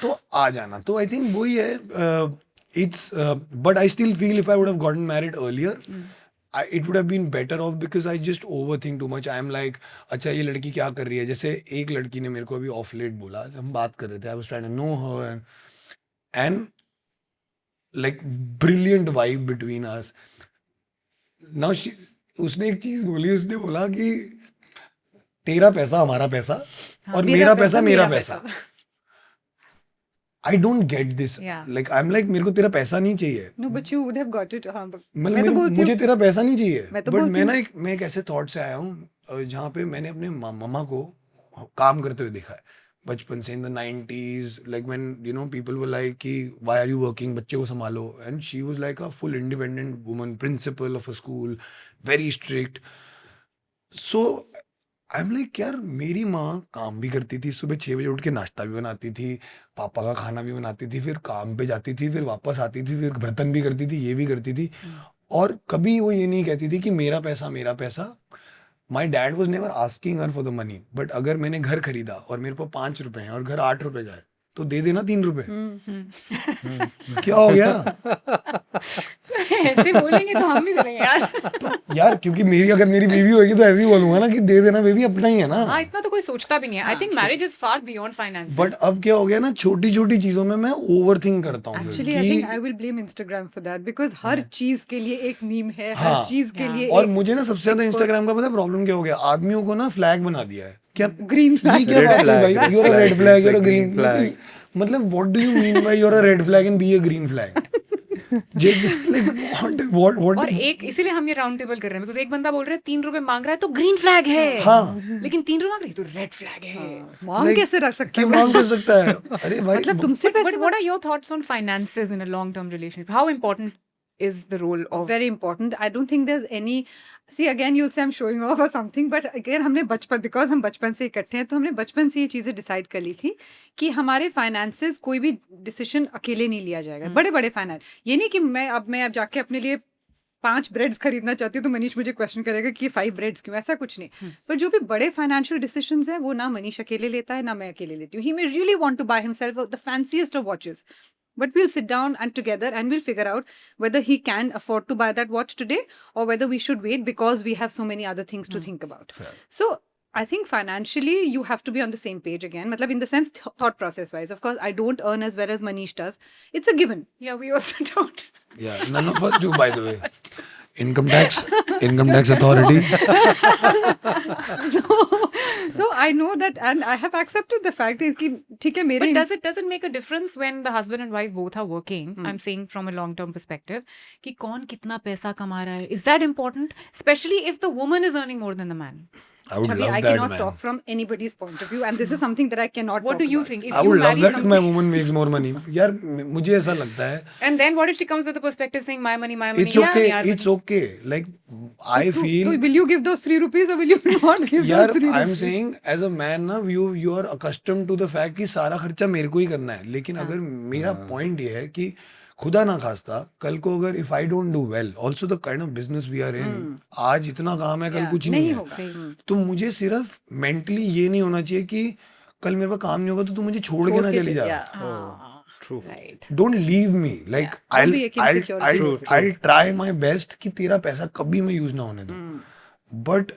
तो आ जाना. तो आई थिंक वही है. It's but I still feel if I would have gotten married earlier, it would have been better off because I just overthink too much. I am like, अच्छा ये लड़की क्या कर रही है. जैसे एक लड़की ने मेरे को अभी ऑफ लेट बोला, हम बात कर रहे थे, I was trying to know her and like brilliant vibe between us. Now उसने एक चीज बोली, उसने बोला कि तेरा पैसा हमारा पैसा और मेरा पैसा मेरा पैसा. I don't get this. Yeah. Like I'm like मेरे को तेरा पैसा नहीं चाहिए. No, but you would have got it. हाँ, मतलब मुझे तेरा पैसा नहीं चाहिए. मैं तो बट बोलती मैं मैं एक ऐसे थॉट से आया हूँ जहाँ पे मैंने अपने मम्मा को काम करते हुए देखा है बचपन से. In the 90s, like when you know people were like कि व्हाई आर यू वर्किंग, बच्चे को संभालो. And she was like a full independent woman, principle of a school, very strict. So I am like यार, मेरी माँ काम भी करती थी, सुबह 6 बजे उठ के नाश्ता भी बनाती थी, पापा का खाना भी बनाती थी, फिर काम पे जाती थी, फिर वापस आती थी, फिर बर्तन भी करती थी, ये भी करती थी. और कभी वो ये नहीं कहती थी कि मेरा पैसा मेरा पैसा. My dad was never asking her for the money. But अगर मैंने घर खरीदा और मेरे पास 5 रुपए हैं और घर 8 रुपए का है, तो दे देना 3 रुपए. क्या हो गया. ऐसे बोलेंगे तो हम भी करेंगे यार. तो यार क्योंकि अगर मेरी बीवी होगी तो ऐसे ही बोलूंगा ना कि दे देना बेबी, अपना ही है ना. हाँ, इतना तो कोई सोचता भी नहीं है. I think marriage is far beyond finance. But अब क्या हो गया ना, छोटी छोटी चीजों में मैं ओवर थिंक करता हूँ. Actually, I think I will blame Instagram for that because हर चीज के लिए एक मीम है, हर चीज के लिए और मुझे ना सबसे ज्यादा इंस्टाग्राम का पता है प्रॉब्लम क्या हो गया, आदमियों को ना फ्लैग बना दिया है. क्या ग्रीन ये क्या बात है भाई, red you are a red flag, flag, you are a green green flag. मतलब what do you mean by you are a red flag and be a green flag. जैसे लाइक व्हाट और एक इसीलिए हम ये राउंड टेबल कर रहे हैं बिकॉज़ एक बंदा बोल रहा है 3 रुपए मांग रहा है तो ग्रीन फ्लैग है. हाँ. लेकिन 3 रुपए मांग रही है तो रेड फ्लैग है. मांग कैसे रख सकते क्या हो. मांग कर सकता है. अरे भाई मतलब तुमसे But पैसे what are your thoughts on finances in a long-term relationship? How important is the role of very important. I don't think there's any. See, again, you'll say I'm showing off or something, but again, हमने बचपन, because हम बचपन से इकट्ठे हैं, तो हमने बचपन से ये चीज़ें डिसाइड कर ली थी कि हमारे फाइनेंसेस कोई भी डिसीजन अकेले नहीं लिया जाएगा. बड़े बड़े फाइनेंस, ये नहीं कि मैं अब जाके अपने लिए 5 ब्रेड्स खरीदना चाहती हूँ तो मनीष मुझे क्वेश्चन करेगा कि 5 ब्रेड्स क्यों, ऐसा कुछ नहीं. पर जो भी बड़े फाइनेंशियल डिसीजंस हैं वो ना मनीष अकेले लेता है ना मैं अकेले लेती हूँ. He may really want to buy himself the fanciest of watches, but we'll sit down and together and we'll figure out whether he can afford to buy that watch today or whether we should wait because we have so many other things to think about. So I think financially you have to be on the same page again. Matlab in the sense thought process wise. Of course, I don't earn as well as Manish does. It's a given. Yeah, we also don't. Yeah, none of us do, by the way. Income tax authority. So I know that, and I have accepted the fact is कि ठीक है मेरे But does it make a difference when the husband and wife both are working? I'm saying from a long term perspective कि कौन कितना पैसा कमा रहा है? Is that important? Especially if the woman is earning more than the man. I would Abhi, love I that, cannot man. talk from anybody's point of view, and this is something that I cannot. What talk do you about. think? If I you would love marry that if my somebody, woman makes more money. यार मुझे ऐसा लगता है. and then what if she comes with a perspective saying my money, It's okay. It's okay. Like I feel. So will you give those 3 rupees or will you not give यार those 3 I am rupees? Saying as a man ना you are accustomed to the fact कि सारा खर्चा मेरे को ही करना है, लेकिन अगर मेरा पॉइंट ये है कि खुदा ना खास्ता कल को अगर if I don't do well also the kind of business we are in, आज इतना काम है कल Yeah, कुछ नहीं नहीं होगा। है, तो मुझे सिर्फ मेंटली ये नहीं होना चाहिए कि कल मेरे पास काम नहीं होगा तो तू मुझे छोड़ के ना चली जा. True. Right. Don't leave me like Don't be a insecurity. I try my best कि तेरा पैसा कभी मैं यूज ना होने दूं, बट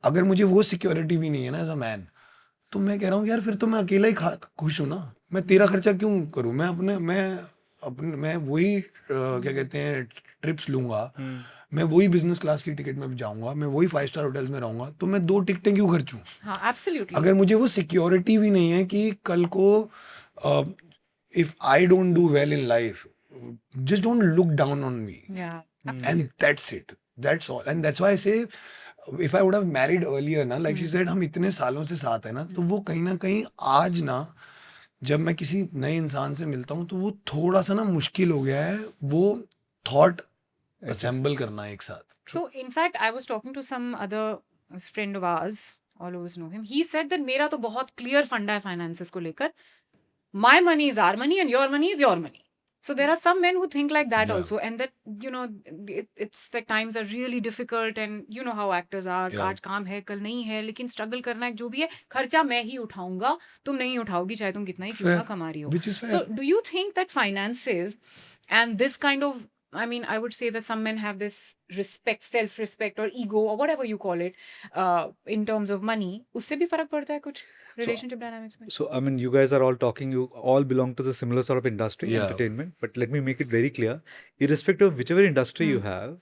अगर मुझे वो सिक्योरिटी भी नहीं है ना एज अ मैन, तो मैं कह रहा हूँ यार फिर तो मैं अकेला ही खुश हूँ ना, मैं तेरा खर्चा क्यों करूँ, मैं वही क्या कहते हैं ट्रिप्स लूंगा, मैं वही बिजनेस क्लास की टिकट में जाऊंगा, मैं वही 5 स्टार होटल्स में रहूंगा, तो मैं 2 टिकटें क्यों खर्चूं? हाँ, absolutely. अगर मुझे वो सिक्योरिटी भी नहीं है कि कल को if I don't do well in life, just don't look down on me, Yeah. and that's it, that's all, and that's why I say if I would have married earlier ना, like she said, हम इतने सालों से साथ है ना, तो वो कहीं ना कहीं आज ना जब मैं किसी नए इंसान से मिलता हूँ तो वो थोड़ा सा ना मुश्किल हो गया है वो थॉट असेंबल करना एक साथ. So, in fact, I was talking to some other friend of ours, all of us know him. He said that मेरा तो बहुत clear फंडा है finances को लेकर. My money is our money and your money is your money. So there are some men who think like that Yeah. also, and that you know it's like times are really difficult, and you know how actors are. Yeah. आज काम है कल नहीं है, लेकिन struggle करना है जो भी है, खर्चा मैं ही उठाऊंगा, तुम नहीं उठाओगी चाहे तुम कितना ही क्यों ना Fair. कमा रही हो. Which is fair. So do you think that finances and this kind of, I mean, I would say that some men have this respect, self-respect or ego or whatever you call it, in terms of money. उससे भी फर्क पड़ता है कुछ relationship dynamics में? So, I mean, you guys are all talking, you all belong to the similar sort of industry, Yeah. entertainment. But let me make it very clear, irrespective of whichever industry you have,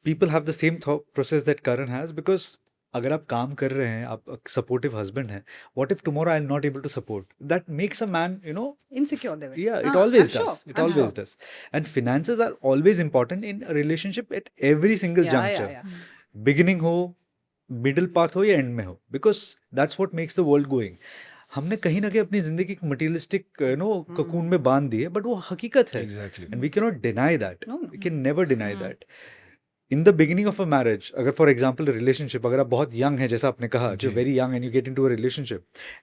people have the same thought process that Karan has, because अगर आप काम कर रहे हैं, आप supportive husband हैं, what if tomorrow I'm not able to support? That makes a man, you know, Insecure they will. yeah, it Ah, always I'm does. sure. It I'm always sure. does. And finances are always important in a relationship at every single Yeah, juncture. yeah, yeah. Beginning हो, middle path हो या end में हो, because that's what makes the world going. हमने कहीं ना कहीं अपनी जिंदगी एक मटेरियलिस्टिक ककून में बांध दी है, बट वो हकीकत है. Exactly. And we cannot deny that. No. We can never deny that. In the beginning of a marriage, अगर for example a relationship, अगर आप बहुत young हैं जैसा आपने कहा, you're very young and you get into a relationship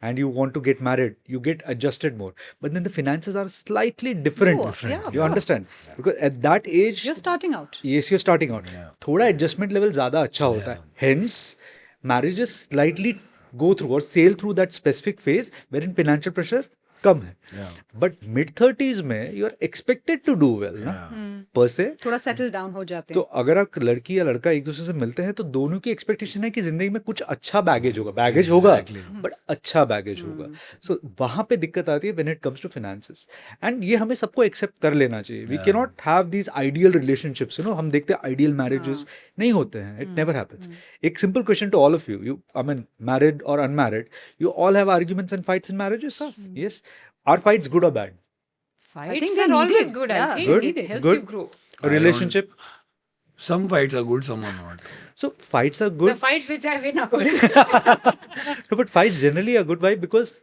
and you want to get married, you get adjusted more. But then the finances are slightly different. Oh, yeah, of You course. understand? Because at that age, You're starting out. yes, you're starting out. थोड़ा adjustment level ज़्यादा अच्छा होता है. Hence, marriages slightly go through or sail through that specific phase wherein financial pressure कम है. But mid-30s में you are expected to do well, ना? Per se. थोड़ा settle down हो जाते तो हैं. अगर आप लड़की या लड़का एक दूसरे से मिलते हैं तो दोनों की एक्सपेक्टेशन है कि जिंदगी में कुछ अच्छा बैगेज होगा. बैगेज होगा, बट अच्छा बैगेज होगा. सो वहां पे दिक्कत आती है when it comes to finances. And ये हमें सबको एक्सेप्ट कर लेना चाहिए. We can not have these ideal relationships. You know, हम देखते हैं आइडियल मैरिजेस नहीं होते हैं. It never happens. एक simple question to all of you, I mean married और unmarried, you all have arguments and fights in marriages. Yes. Are fights good or bad? Fights think are they're always needed. good. I Yeah, think good, it helps good. you grow. A relationship? Some fights are good, some are not. So fights are The good. fights which I win are good. No, but fights generally are good. Why? Because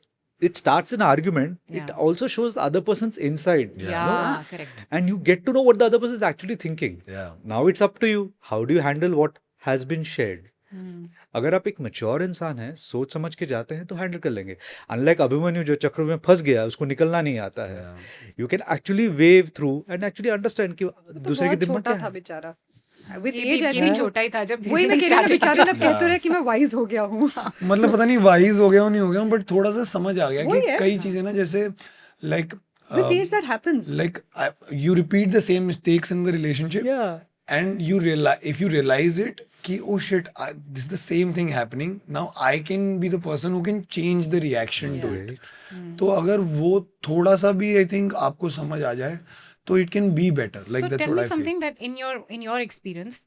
it starts an argument. It Yeah. also shows the other person's inside. Yeah, correct. And you get to know what the other person is actually thinking. Yeah. Now it's up to you. How do you handle what has been shared? अगर आप एक mature इंसान हैं, सोच समझ के जाते हैं तो हैंडल कर लेंगे. अनलाइक अभिमन्यु जो चक्र में फंस गया, उसको निकलना नहीं आता है. You can actually wave through and actually understand कि तो दूसरे के बहुत दिमाग छोटा क्या था है. बेचारा. With ये age, I भी think छोटा ही था जब वही मैं कह रही हूँ ना, बेचारे लोग कहते रहे कि मैं वाइज हो गया हूँ. मतलब पता नहीं वाइज हो गया हो नहीं हो गया, बट थोड़ा सा समझ आ गया वही कि है. कई चीजें ना जैसे like With age that happens. like you repeat the same mistakes in the relationship. Yeah. And you realize, if you realize it कि oh shit, this is the same thing happening, now I can be the person who can change the reaction to it. तो अगर वो थोड़ा सा भी I think आपको समझ आ जाए तो it can be better. Like So that's tell what me I feel. something that in your experience,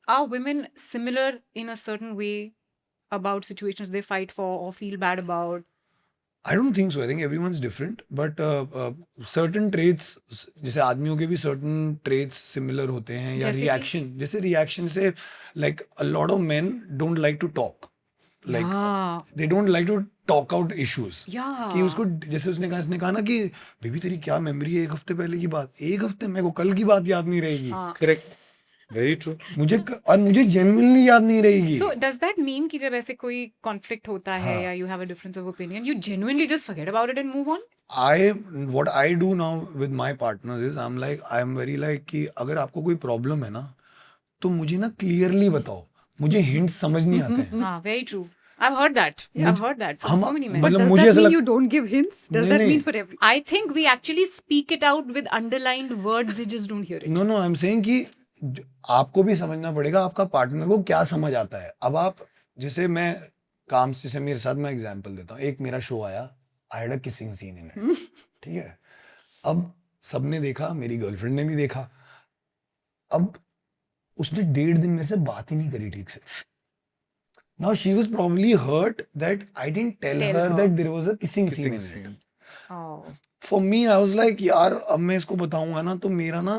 are women similar in a certain way about situations they fight for or feel bad about? I don't think so. I think everyone's different, but certain traits, जैसे आदमियों के भी certain traits similar होते हैं, या जैसे कि? reaction, जैसे reaction से like a lot of men don't like to talk, like Yeah. they don't like to talk out issues. Yeah. कि उसको जैसे उसने कहा ना कि बेबी तेरी क्या मेमोरी है 1 हफ्ते पहले की बात, 1 हफ्ते मेरे को कल की बात याद नहीं रहेगी, करेक्ट, वेरी ट्रू. मुझे genuinely याद नहीं रहेगी. So does that mean कि जब ऐसे कोई conflict होता है या you have a difference of opinion, you genuinely just forget about it and move on? What I do now with my partners is I'm very like कि अगर आपको कोई प्रॉब्लम है ना तो मुझे ना क्लियरली बताओ, मुझे हिंट्स समझ नहीं आते हैं. हाँ, very true. I've heard that. I've heard that from so many men. मतलब Does मुझे that ऐसा mean लग- you don't give hints? Does that नहीं, mean नहीं. for every? I think we actually speak it out with underlined words. They just don't hear it. No I am saying कि आपको भी समझना पड़ेगा आपका पार्टनर को क्या समझ आता है. अब आप जैसे मैं काम से, जैसे मेरे साथ मैं एग्जांपल देता हूँ, एक मेरा शो आया, I had a kissing seen in it, ठीक है. अब सबने देखा, मेरी गर्लफ्रेंड ने भी देखा. अब उसने 1.5 दिन मेरे से बात ही नहीं करी ठीक से. Now she was probably hurt that I didn't tell Tell her her. that there was a kissing scene Kissing in it. scene. Oh. For me, I was like, यार अब मैं इसको बताऊंगा ना तो मेरा ना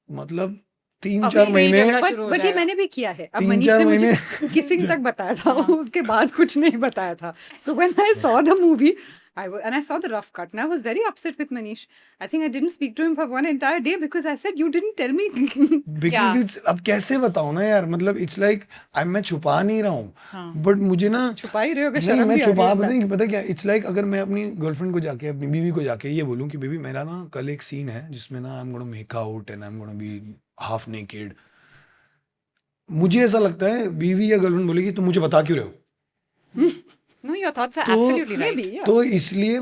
मतलब 3-4 अभी से ही महीने झगड़ा शुरू हो बट ये जाएगा. मैंने भी किया है. अब 3-4 मनीष ने मुझे महीने- किसिंग तक बताया था, उसके बाद कुछ नहीं बताया था. So when I saw the movie, and I saw the rough cut, and I was very upset with Manish. I think I didn't speak to him for one entire day because I said you didn't tell me. because Yeah. it's अब कैसे बताऊं ना यार, मतलब it's like मैं छुपा नहीं रहा हूँ, but मुझे ना छुपा ही रहे हो कि नहीं, शर्म मैं भी आ रही छुपा है. पता क्या, इट्स लाइक अगर मैं अपनी गर्लफ्रेंड को जाके, अपनी बीवी को जाके ये बोलूं कि बेबी मेरा ना कल एक सीन है जिसमें ना I am gonna make out and I am gonna be half naked. मुझे ऐसा लगता है बीवी या गर्लफ्रेंड बोलेगी तुम मुझे बता क्यों रहे हो. No, your thoughts are तो- absolutely right. Maybe, yeah. तो इसलिए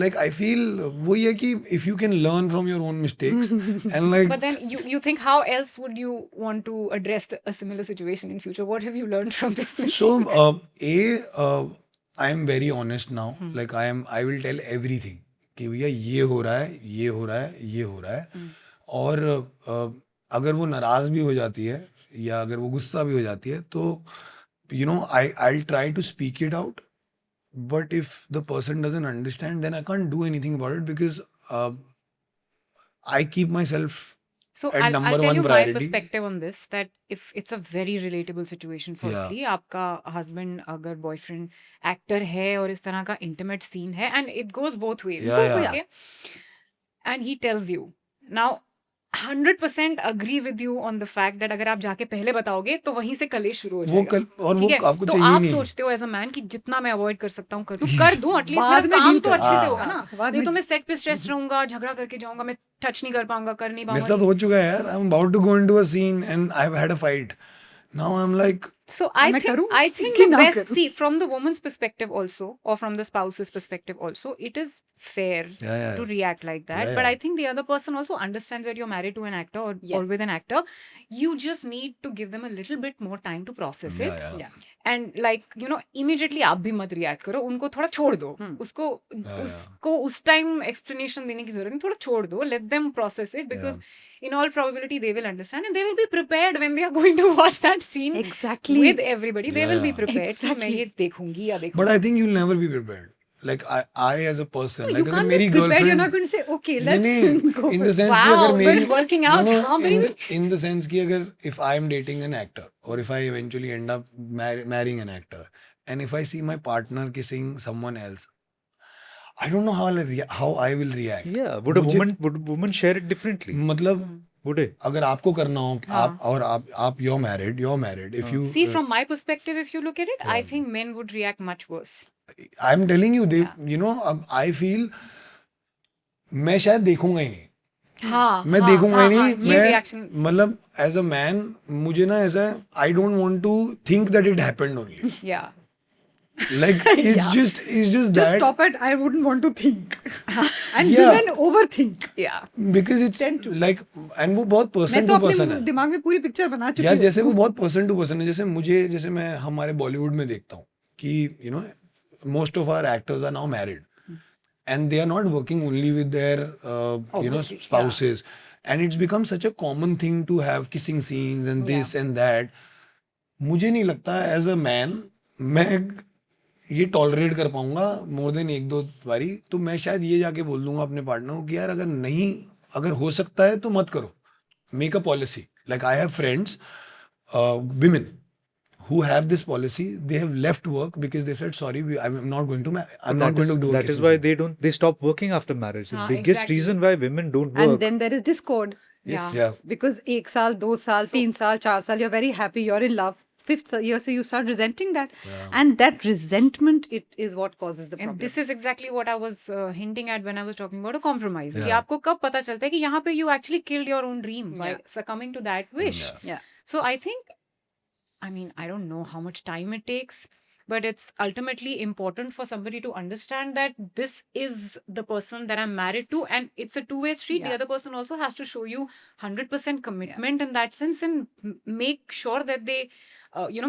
लाइक आई फील वही है कि if you can learn from your own mistakes and like But then you think how else would you want to address a similar situation in future? What have you learned from this mistake? So, I am very honest now. Like I will tell everything कि भैया ये हो रहा है, ये हो रहा है, ये हो रहा है. और अगर वो नाराज भी हो जाती है या अगर वो गुस्सा भी हो जाती है तो you know I'll try to speak it out. But if the person doesn't understand, then I can't do anything about it because I keep myself So at I'll number tell one you my priority. perspective on this, that if it's a very relatable situation, firstly, आपका husband अगर boyfriend actor है और इस तरह का intimate scene है, and it goes both ways, Yeah, yeah. okay? And he tells you. Now, 100% agree with you on the fact that अगर आप जाके पहले बताओगे तो वहीं से कलेश शुरू हो वो जाएगा. कल और ठीक वो है? आपको तो चाहिए आप नहीं. सोचते हो एज अ मैन कि जितना मैं अवॉइड कर सकता हूँ कर दूं एटलीस्ट बाद मेरा में काम deal तो कर. अच्छे से हाँ. होगा ना. बाद नहीं में तो मैं सेट पे स्ट्रेस रहूंगा, झगड़ा करके जाऊंगा, मैं टच नहीं कर पाऊंगा, कर नहीं मेरे साथ पाऊंगा. हो चुका है यार. I am about to go into a scene and I have had a fight. Now I am like So मैं करूं I think कि the ना best, करूं? see, from the woman's perspective also, or from the spouse's perspective also, it is fair Yeah. to react like that. Yeah, But I yeah. think the other person also understands that you're married to an actor or with an actor. You just need to give them a little bit more time to process it. Yeah. And like, you know, immediately आप भी मत react करो, उनको थोड़ा छोड़ दो. उसको उस time explanation देने की जरूरत नहीं, थोड़ा छोड़ दो. Let them process it because in all probability they will understand and they will be prepared when they are going to watch that scene Exactly. with everybody. They will be prepared कि मैं ये देखूंगी या देखूंगी. But I think you'll never be prepared. Like I as a person, No, like you अगर can't मेरी be prepared. You're girlfriend, not going to say, okay, नहीं let's go. in the sense कि Wow, अगर मेरी good working out. हाँ, baby. in the sense कि अगर if I am dating an actor or if I eventually end up marrying an actor and if I see my partner kissing someone else, I don't know how I will react. Yeah, would a मुझे- woman share it differently? मतलब Would it? अगर आपको करना हो आप you're married if you See, from my perspective, if you look at it, I think men would react much worse. I'm telling you, you know, I feel मैं शायद देखूंगा ही नहीं. हाँ, मैं देखूंगा ही नहीं. ये मैं reaction. मतलब एज अ मैन मुझे ना ऐसा I don't want to think that it happened only. Yeah. Like it's just Just that stop it. I wouldn't want to think. And Yeah. women overthink. Yeah. because it's Tend to. like and वो बहुत मैं person तो to person अपने है. दिमाग में पूरी picture बना चुकी यार हूँ. जैसे वो बहुत person to person है. जैसे मैं हमारे बॉलीवुड में देखता हूँ कि you know most of our actors are now married and they are not working only with their Obviously, yeah. spouses, and it's become such a common thing to have kissing scenes and this and that. मुझे नहीं लगता as a man मैं ये tolerate कर पाऊंगा more than एक दो बारी, तो मैं शायद ये जाके बोल दूंगा अपने पार्टनर को कि यार अगर हो सकता है तो मत करो. Make a policy. Like I have friends women who have this policy. They have left work because they said sorry, I'm not going to do a That is kissing why scene. they stop working after marriage. The हाँ, biggest exactly. reason why women don't work. And then there is discord. Yeah. Because 1 साल, 2 साल, 3 साल, 4 साल, you're very happy, you're in love. 5th year, so you start resenting that. And that resentment, it is what causes the problem. And this is exactly what I was hinting at when I was talking about a compromise. कि आपको कब पता चलता है कि यहाँ पे you actually killed your own dream by succumbing to that wish. Yeah. So I think, I mean, I don't know how much time it takes, but it's ultimately important for somebody to understand that this is the person that I'm married to, and it's a two-way street. The other person also has to show you 100% commitment in that sense, and make sure that they,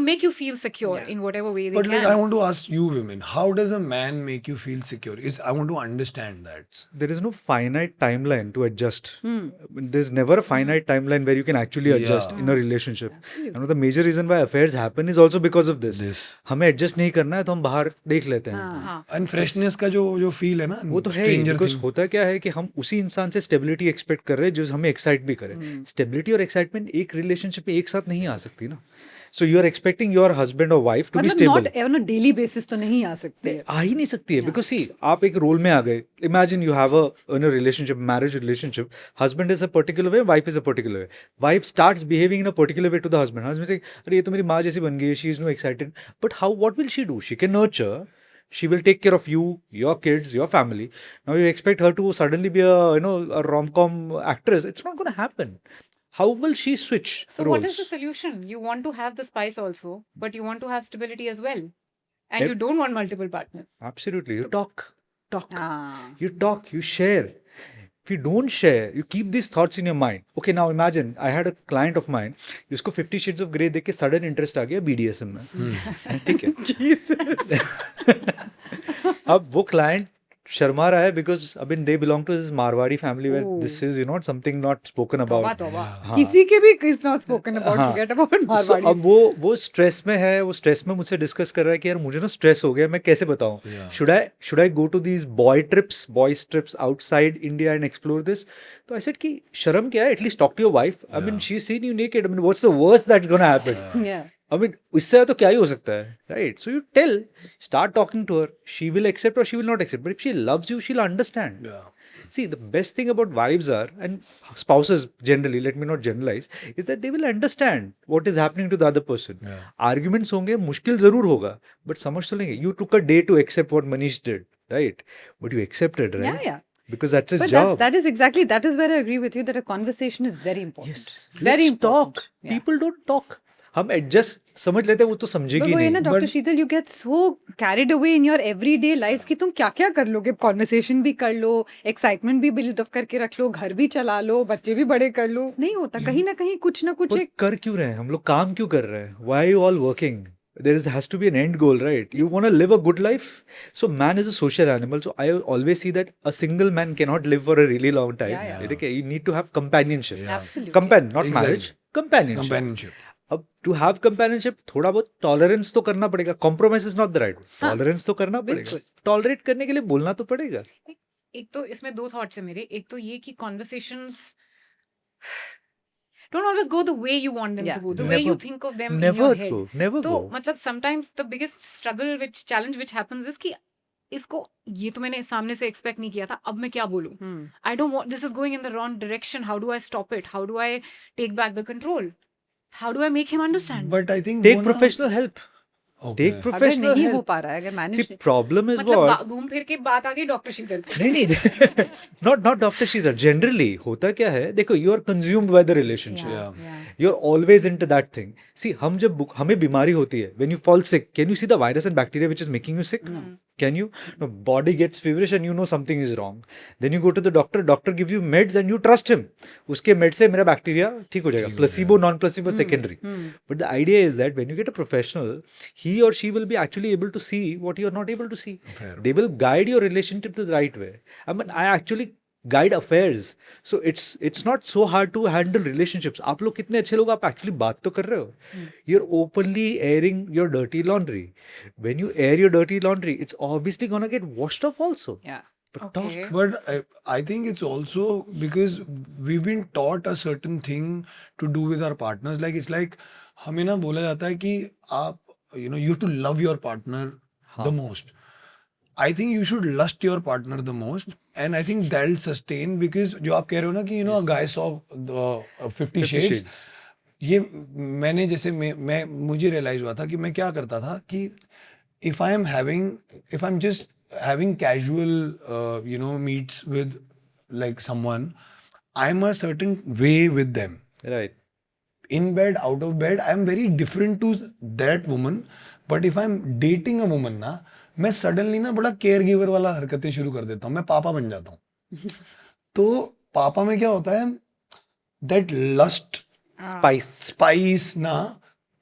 make you feel secure in whatever way they But can. like, I want to ask you women, how does a man make you feel secure? I want to understand that. There is no finite timeline to adjust. There's never a finite timeline where you can actually adjust in a relationship. And the major reason why affairs happen is also because of this. हमें adjust नहीं करना है तो हम बाहर देख लेते हैं. And freshness का जो feel है ना, वो तो है ही, because होता क्या है कि हम उसी इंसान से स्टेबिलिटी एक्सपेक्ट कर रहे हैं जो हमें एक्साइट भी करे. स्टेबिलिटी और एक्साइटमेंट एक रिलेशनशिप में एक साथ नहीं आ सकती ना. So you are expecting your husband or wife to be मतलब stable. not on a daily basis तो नहीं आ सकते. आ ही नहीं सकती है, because see, आप एक रोल में आ गए. Imagine you have in a relationship, marriage relationship, husband is a particular way, wife is a particular way. Wife starts behaving in a particular way to the husband. Husband say, अरे ये तो मेरी माँ जैसी बन गई है, she is no excited. But what will she do? She can nurture. She will take care of you, your kids, your family. Now you expect her to suddenly be a rom-com actress. It's not going to happen. How will she switch So roles? what is the solution? You want to have the spice also, but you want to have stability as well. And you don't want multiple partners. Absolutely. You talk. Ah. You talk, you share. If you don't share, you keep these thoughts in your mind. Okay, now imagine, I had a client of mine, जिसको 50 Shades of Grey देख के sudden interest आ गया BDSM में. ठीक है. अब वो client Sharma रहा है because I mean they belong to this Marwadi family where this is something not spoken about. तौबा. किसी के भी is not spoken about. Forget about So, Marwadi. अब वो स्ट्रेस में है, वो स्ट्रेस में मुझसे डिस्कस कर रहा है कि यार मुझे ना स्ट्रेस हो गया, मैं कैसे बताऊं. Should I go to these boys trips outside India and explore this. तो आई सेड कि शर्म क्या है, at least talk to your wife. I mean she seen you naked. I mean what's the worst that's gonna happen. Yeah. I mean, इससे तो क्या ही हो सकता है, right? So you start talking to her. She will accept or she will not accept. But if she loves you, she'll understand. Yeah. See, the best thing about wives are, and spouses generally, let me not generalize, is that they will understand what is happening to the other person. Arguments होंगे, मुश्किल जरूर होगा, but समझ तो लेंगे. You took a day to accept what Manish did, right? But you accepted, right? Yeah. Because that's his But job. that is where I agree with you that a conversation is very important. Yes. Very Let's important. talk. People don't talk. हम adjust समझ लेते हैं, वो तो समझेगी But वो ये ना नहीं. Doctor Sheetal, you get so carried away in your everyday lives कि तुम क्या क्या कर लोगे. कॉन्वर्सेशन भी कर लो, एक्साइटमेंट भी बिल्ड अप करके रख लो, घर भी चला लो, बच्चे भी बड़े कर लो. नहीं होता, कहीं ना कहीं कुछ ना कुछ पर एक. कर क्यों रहे हैं हम लोग, काम क्यों कर रहे हैं? Why are you all working? Has to be an end goal, right? You want to live a good life. So man is a social animal. So I always see that a single man cannot live for a really long time. Okay? You need to have companionship. Absolutely. Not Exactly. marriage. Companionship. अब to have companionship थोड़ा बहुत tolerance तो करना पड़ेगा. Compromise is not the right word. Tolerance तो करना पड़ेगा. Tolerate करने के लिए बोलना तो पड़ेगा. एक तो इसमें दो थॉट्स है मेरे. एक तो ये कि conversations don't always go the way you want them to go, the way you think of them in your head. Never तो go. मतलब sometimes the biggest struggle challenge which happens is कि इसको ये तो मैंने सामने से एक्सपेक्ट नहीं किया था, अब मैं क्या बोलूं. I don't want, this is going in the wrong direction. How do I stop it? How do I take back the control? How do I make him understand? But I think Take वो ना- professional help. Okay. Take अगर professional नहीं हो help. पा रहा है, अगर manage See, problem is मतलब what? घूम फिर के बात आ गई डॉक्टर शीतल पे. नहीं not Dr. Sridhar. Generally होता क्या है, देखो, you are consumed by the relationship. You're always into that thing. See, हम जब हमें बीमारी होती है, when you fall sick, can you see the virus and bacteria which is making you sick? Can you? No, body gets feverish and you know something is wrong. Then you go to the doctor. Doctor gives you meds and you trust him. उसके med से मेरा bacteria ठीक हो जाएगा. Placebo, non-placebo, secondary. But the idea is that when you get a professional, he or she will be actually able to see what you are not able to see. Fair. They will guide your relationship to the right way. I mean, I actually guide affairs. So it's not so hard to handle relationships. आप लोग कितने अच्छे लोग, आप actually बात तो कर रहे हो. You're openly airing your dirty laundry. When you air your dirty laundry, it's obviously gonna get washed off also. Yeah. But Okay. talk. But I think it's also because we've been taught a certain thing to do with our partners. Like it's like हमें ना बोला जाता है कि आप you have to love your partner the most. I think you should lust your partner the most, and I think that'll sustain because जो आप कह रहे हो ना कि a guy saw the 50 Shades. ये मैंने जैसे मैं मुझे realize हुआ था कि मैं क्या करता था कि if I'm just having casual meets with like someone, I'm a certain way with them. Right. In bed, out of bed, I'm very different to that woman. But if I'm dating a woman ना, मैं suddenly ना बड़ा care giver वाला हरकतें शुरू कर देता हूँ. मैं पापा बन जाता हूँ. तो पापा में क्या होता है, that lust spice ना,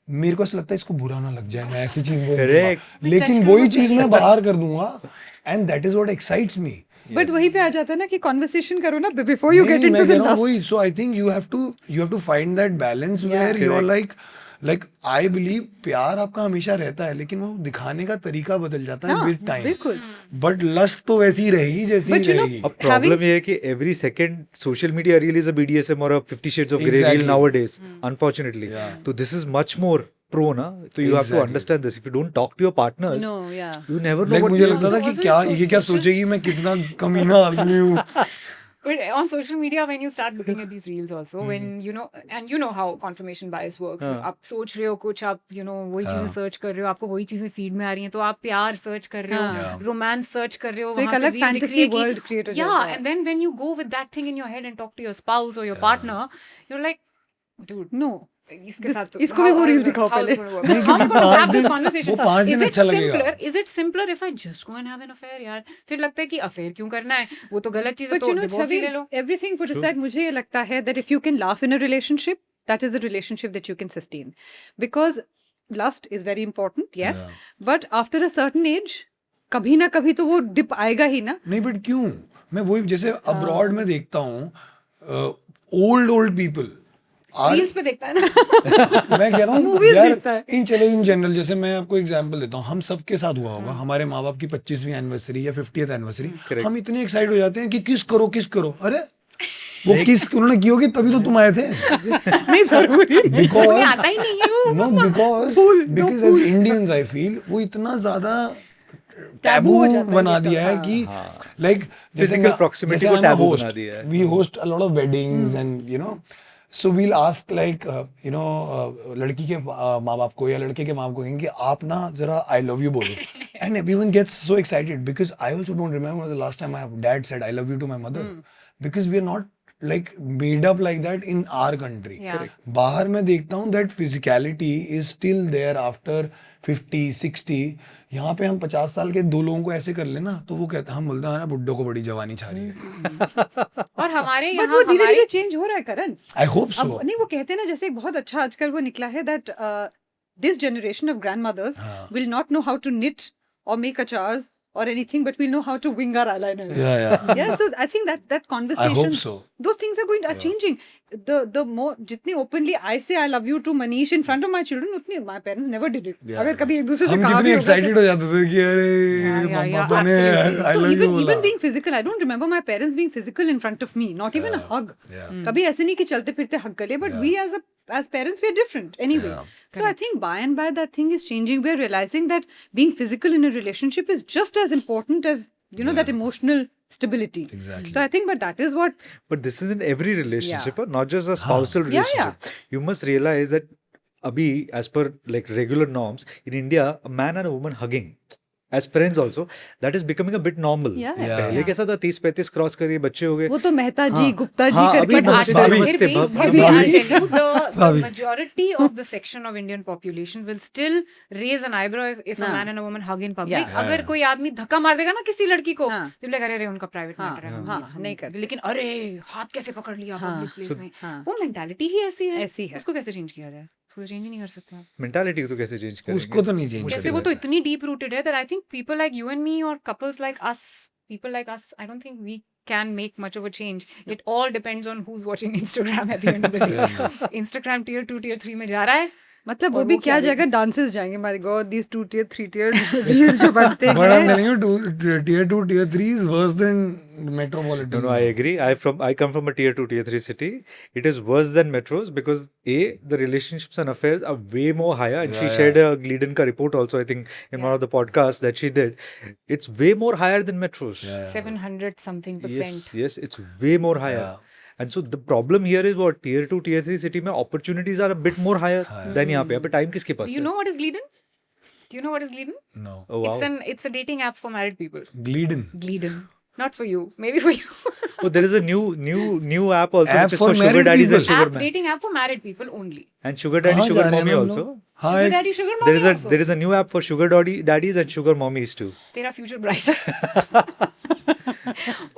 मेरे को ऐसा लगता है इसको बुरा ना लग जाए, मैं ऐसी चीज बोल दूंगा, लेकिन वही चीज मैं बाहर कर दूंगा, and that is what excites me. But वहीं पे आ जाता है ना कि conversation करो ना before you get into the lust. So I think you have to find that balance where you're like I believe प्यार आपका हमेशा रहता है, लेकिन वो दिखाने का तरीका बदल जाता है with time. बिल्कुल. But lust तो वैसी ही रहेगी जैसी ही रहेगी. अब problem ये है कि every second social media reel is a BDSM or a 50 Shades of Grey reel nowadays, unfortunately. So this is much more pro, na? So you have to understand this. If you don't talk to your partners, No, yeah. you never know Like what मुझे they लगता था want. कि क्या ये क्या सोचेगी मैं कितना कमीना आदमी हूँ. But on social media, when you start looking at these reels also, when and you know how confirmation bias works. आप सोच रहे हो कुछ, आप वही चीजें सर्च कर रहे हो, आपको वही चीजें फीड में आ रही हैं, तो आप प्यार सर्च कर रहे हो, रोमांस सर्च कर रहे हो, So एक अलग fantasy world create हो जाता है. and then when you go with that thing in your head and talk to your spouse or your partner, you're like, dude, No. इसके साथ इसको भी वो reel दिखाओ पहले. How am I going to have this conversation? वो 5 दिन अच्छा लगेगा. Is it simpler if I just go and have an affair, यार? फिर लगता है कि affair क्यों करना है? वो तो गलत चीज़ है, But तो divorce ही ले लो. everything put aside, मुझे ये लगता है that if you can laugh in a relationship, that is a relationship that you can sustain. Because lust is very important, yes. But after a certain age, कभी ना कभी तो वो dip आएगा ही ना. नहीं, बट क्यों? मैं वही जैसे अब्रॉड में देखता हूँ ओल्ड पीपल Reels पे देखता है ना. मैं कह रहा हूँ Movies यार देखता है. इन जनरल जैसे मैं आपको एग्जांपल देता हूँ, हम सबके साथ हुआ होगा, हमारे माँ बाप की 25वीं एनिवर्सरी या 50th एनिवर्सरी, हम इतने एक्साइट हो जाते हैं कि किस करो. अरे वो किस उन्होंने की होगी तभी तो तुम आए थे. नहीं जरूरी. बिकॉज आता ही नहीं है. No because as Indians I feel वो इतना ज्यादा टैबू बना दिया है कि लाइक Physical proximity को taboo बना दिया है. we host a lot of weddings and so we'll ask like लड़की के माँ बाप को या लड़के के माँ बाप को कहेंगे आप ना जरा I love you बोलो, and everyone gets so excited because I also don't remember the last time my dad said I love you to my mother because we are not like made up like that in our country. Yeah. बाहर मैं देखता हूँ that physicality is still there after 50, 60. यहाँ पे हम 50 साल के दो लोगों को ऐसे कर लेना तो वो कहते हम बोलते हैं ना बुड्ढों को बड़ी जवानी छा रही है. और हमारे But यहाँ वो धीरे-धीरे चेंज हो रहा है करण. I hope so. अब नहीं वो कहते हैं ना जैसे एक बहुत अच्छा आजकल वो निकला है that this generation of grandmothers will not know how to knit or make achars or anything, but we'll know how to wing our eyeliner. Yeah. Yeah, so I think that conversation, I hope so. those things are changing. The more जितनी openly I say I love you to Manish in front of my children, उतनी my parents never did it. अगर कभी एक दूसरे से हम कहा कितने भी होगा एक्साइटेड हो जाते थे कि अरे पापा ने I तो love you बोला. even being physical, I don't remember my parents being physical in front of me, not even a hug. कभी ऐसे नहीं कि चलते फिरते hug कर लिए, but we as parents we are different anyway. So I think by and by that thing is changing. We are realizing that being physical in a relationship is just as important as that emotional stability. Exactly. So I think, but that is what. But this is in every relationship, not just a spousal Yeah, relationship. You must realize that abhi, as per like regular norms, in India, a man and a woman hugging, as friends also, that is becoming a bit normal. Yeah. पहले कैसा था 30-35 cross करिए बच्चे हो गए. वो तो मेहता जी गुप्ता जी हाँ, करके अभी बोलते भाभी. थे. नमस्ते, I'll भाभी. tell you, the majority of the section of Indian population will still raise an eyebrow if a man and a woman hug in public. Yeah. अगर कोई आदमी धक्का मार देगा ना किसी लड़की को, हाँ. तो बोलेगा अरे उनका प्राइवेट मैटर है. हाँ, नहीं करते. लेकिन अरे हाथ कैसे पकड़ लिया पब्लिक प्लेस में, हाँ. वो मेंटालिटी ही ऐसी है. ऐसी है. उसको कैसे चेंज किया जाए? उसको चेंज ही नहीं कर सकते आप. मेंटालिटी तो कैसे चेंज करेंगे? उसको तो नहीं चेंज कर कैसे? वो तो सकते. इतनी deep rooted है that I think people like you and me or couples like us, people like us, I don't think we can make much of a change. It all depends on who's watching Instagram at the end of the day. Instagram tier 2 tier 3 में जा रहा है. मतलब वो और भी वो क्या क्या जगह डांसेस जाएंगे. My god these 2 tier 3 tier reels जो बनते But I'm हैं. telling you, tier 2, tier 3 is worse than metropolitan. No, I agree. I come from a tier 2, tier 3 city. It is worse than metros because the relationships and affairs are way more higher. And she shared a Glidden ka report also, I think, in one of the podcasts that she did. It's way more higher than metros. 700 something %. Yes, it's way more higher. And so the problem here is what tier 2, tier 3 city में opportunities are a bit more higher than यहाँ पे. यहाँ पे time किसके पास Do है? you know what is Glidden? Do you know what is Glidden? No. Oh wow. It's a dating app for married people. Glidden. Glidden. Not for you. Maybe for you. Oh, there is a new app also App which is for for sugar married daddies and people. sugar App, man. dating app for married people only. And sugar daddy, कहाँ sugar जा रहे हैं mommy हम also. लोग? हाँ, Sugar एक- daddy, sugar mommy also. There is a new app for sugar daddies and sugar mommies too. तेरा future bright.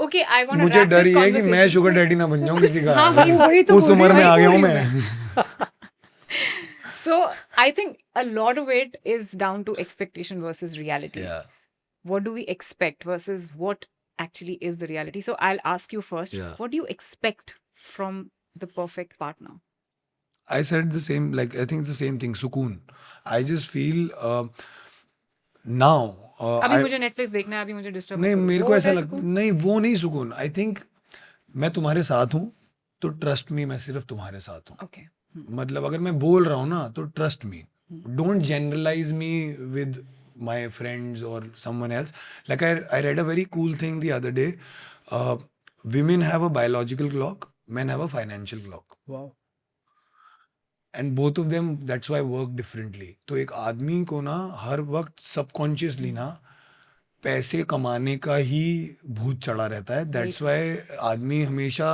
Okay, I want to मुझे wrap डर this ये है कि मैं conversation. शुगर डैडी ना बन जाऊं किसी का. हाँ, वही तो उस बोल उम्र रही में हूँ, आ गया वही हूँ बोल मैं. So I think a lot of it is down to expectation versus reality. Yeah. What do we expect versus what actually is the reality? So I'll ask you first. Yeah. What do you expect from the perfect partner? I said the same, like, I think it's the same thing, sukoon. I just feel now. अभी मुझे Netflix देखना है, अभी मुझे disturb नहीं, मत करो. मेरे वो को ऐसा होता है लगता सुकून? नहीं, वो नहीं सुकून. आई थिंक मैं तुम्हारे साथ हूँ तो ट्रस्ट मी, मैं सिर्फ तुम्हारे साथ हूँ. Okay. मतलब अगर मैं बोल रहा हूँ ना तो trust me. Don't generalize me with my friends और someone else. Like I read a very cool thing the other day. Women have a biological clock, men have a financial clock. Wow. And both of them, that's why work differently. तो एक आदमी को ना हर वक्त subconsciously ना पैसे कमाने का ही भूत चढ़ा रहता है. दैट्स वाई आदमी हमेशा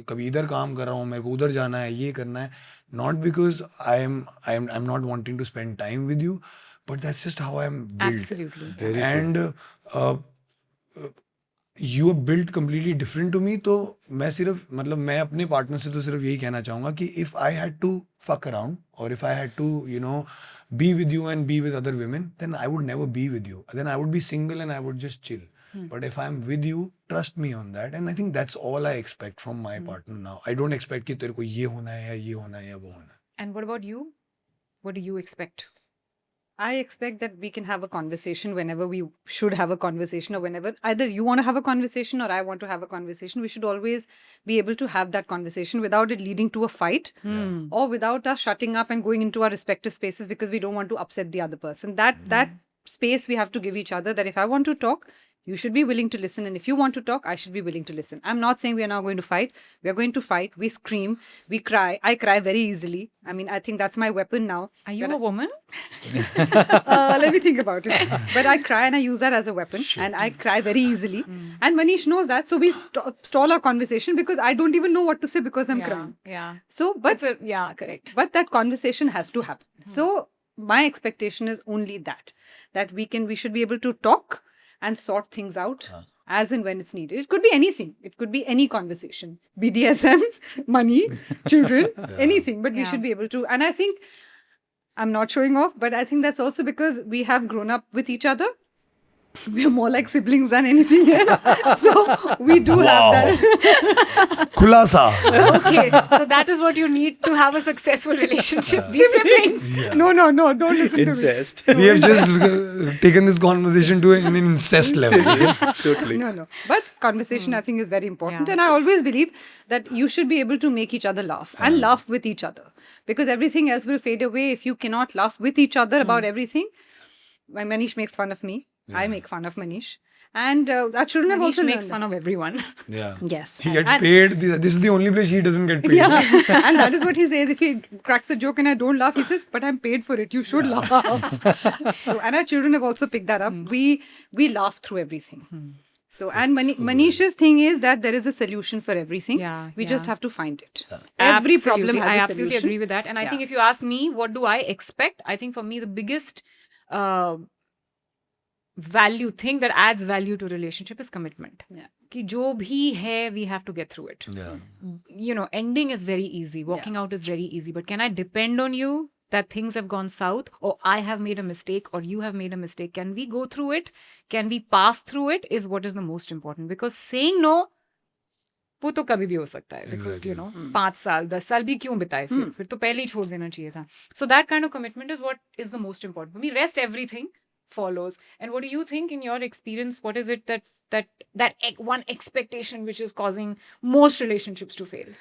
कभी इधर काम कर रहा हूँ, मेरे को उधर जाना है, ये करना है. Not because I am not wanting to spend time with you, but that's just how I am built. Absolutely. And you are built completely different to me. तो मैं सिर्फ, मतलब मैं अपने पार्टनर से तो सिर्फ यही कहना चाहूँगा कि if I had to fuck around, or if I had to, you know, be with you and be with other women, then I would never be with you. Then I would be single and I would just chill. But if I'm with you, trust me on that. And I think that's all I expect from my partner now. I don't expect कि तेरे को ये होना है या ये होना है या वो होना है. And what about you? What do you expect? I expect that we can have a conversation whenever we should have a conversation, or whenever either you want to have a conversation or I want to have a conversation. We should always be able to have that conversation without it leading to a fight or without us shutting up and going into our respective spaces because we don't want to upset the other person. That space we have to give each other, that if I want to talk, you should be willing to listen, and if you want to talk, I should be willing to listen. I'm not saying we are now going to fight. We are going to fight. We scream. We cry. I cry very easily. I mean, I think that's my weapon now. Are you a woman? Let me think about it. But I cry and I use that as a weapon. And I cry very easily. And Manish knows that. So we stall our conversation because I don't even know what to say because I'm crying. Yeah. So, but Yeah, correct. but that conversation has to happen. So my expectation is only that we should be able to talk and sort things out as and when it's needed. It could be anything. It could be any conversation. BDSM, money, children, anything. But we should be able to. And I think, I'm not showing off, but I think that's also because we have grown up with each other. We are more like siblings than anything else. So we do have that. खुलासा. Okay, so that is what you need to have a successful relationship. These siblings. No, don't listen to me. Incest. We have just taken this conversation to an incest level. Totally. No. But conversation, I think, is very important. Yeah. And I always believe that you should be able to make each other laugh and laugh with each other. Because everything else will fade away if you cannot laugh with each other about everything. When Manish makes fun of me, I make fun of Manish. And our children have Manish also makes learned fun of everyone. Yeah. Yes. He gets And- paid. This is the only place he doesn't get paid. Yeah, and that is what he says. If he cracks a joke and I don't laugh, he says, "But I'm paid for it. You should laugh." So, and our children have also picked that up. We laugh through everything. So, and Manish's thing is that there is a solution for everything. Yeah, we just yeah. have to find it. Every problem Absolutely. has I a absolutely solution. agree with that. And I Yeah. think if you ask me, what do I expect? I think for me, the biggest thing that adds value to relationship is commitment. Yeah. कि जो भी है, we have to get through it. Yeah. You know, ending is very easy. Walking out is very easy. But can I depend on you that things have gone south, or I have made a mistake, or you have made a mistake? Can we go through it? Can we pass through it? Is what is the most important. Because saying no, वो तो कभी भी हो सकता है. Because, you know, 5 साल, 10 साल भी क्यों बिताए फिर तो पहले ही छोड़ देना चाहिए था. So that kind of commitment is what is the most important. For me, rest everything follows. And what do you think in your experience? What is it that one expectation which is causing most relationships to fail?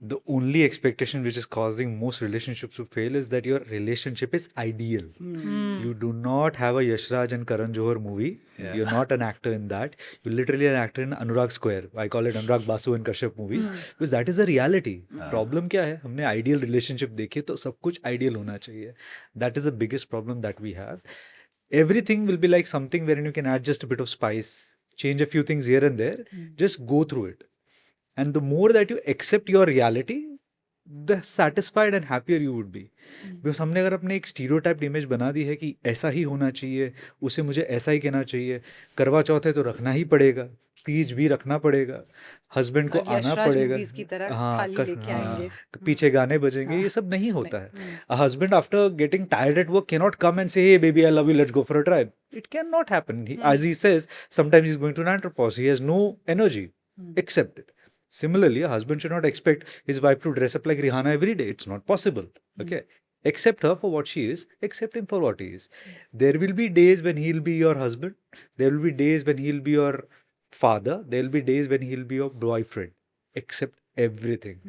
The only expectation which is causing most relationships to fail is that your relationship is ideal. You do not have a Yashraj and Karan Johar movie. You're not an actor in that. You're literally an actor in Anurag Square. I call it Anurag Basu and Kashyap movies. Because that is the reality. Problem क्या है? हमने ideal relationship देखी तो सब कुछ ideal होना चाहिए. That is the biggest problem that we have. Everything will be like something wherein you can add just a bit of spice, change a few things here and there, just go through it. And the more that you accept your reality, the satisfied and happier you would be. Because हमने अगर अपने एक stereotyped image बना दी है कि ऐसा ही होना चाहिए, उसे मुझे ऐसा ही कहना चाहिए, करवा चौथ है तो रखना ही पड़ेगा, तीज भी रखना पड़ेगा, हस्बैंड को और आना यशराज पड़ेगा, movies की तरह थाली लेके आएंगे। पीछे गाने बजेंगे, ये सब नहीं होता है. A husband after getting tired at work cannot come and say, "Hey baby, I love you, let's go for a drive." It cannot happen. As he says, sometimes he's going to an andropause. He has no energy. Accept it. Similarly, a husband should not expect his wife to dress up like Rihanna every day. It's not possible. Okay. Accept her for what she is. Accept him for what he is. There will be days when he'll be your husband. There will be days when he'll be your father. There will be days when he'll be your boyfriend. Accept everything.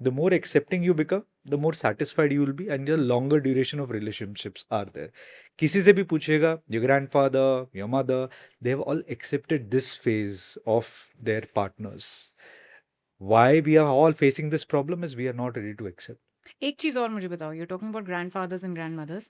The more accepting you become, the more satisfied you will be, and the longer duration of relationships are there. किसी से भी पूछेगा, your grandfather, your mother, they have all accepted this phase of their partners. Why we are all facing this problem is we are not ready to accept. एक चीज और मुझे बताओ, you're talking about grandfathers and grandmothers.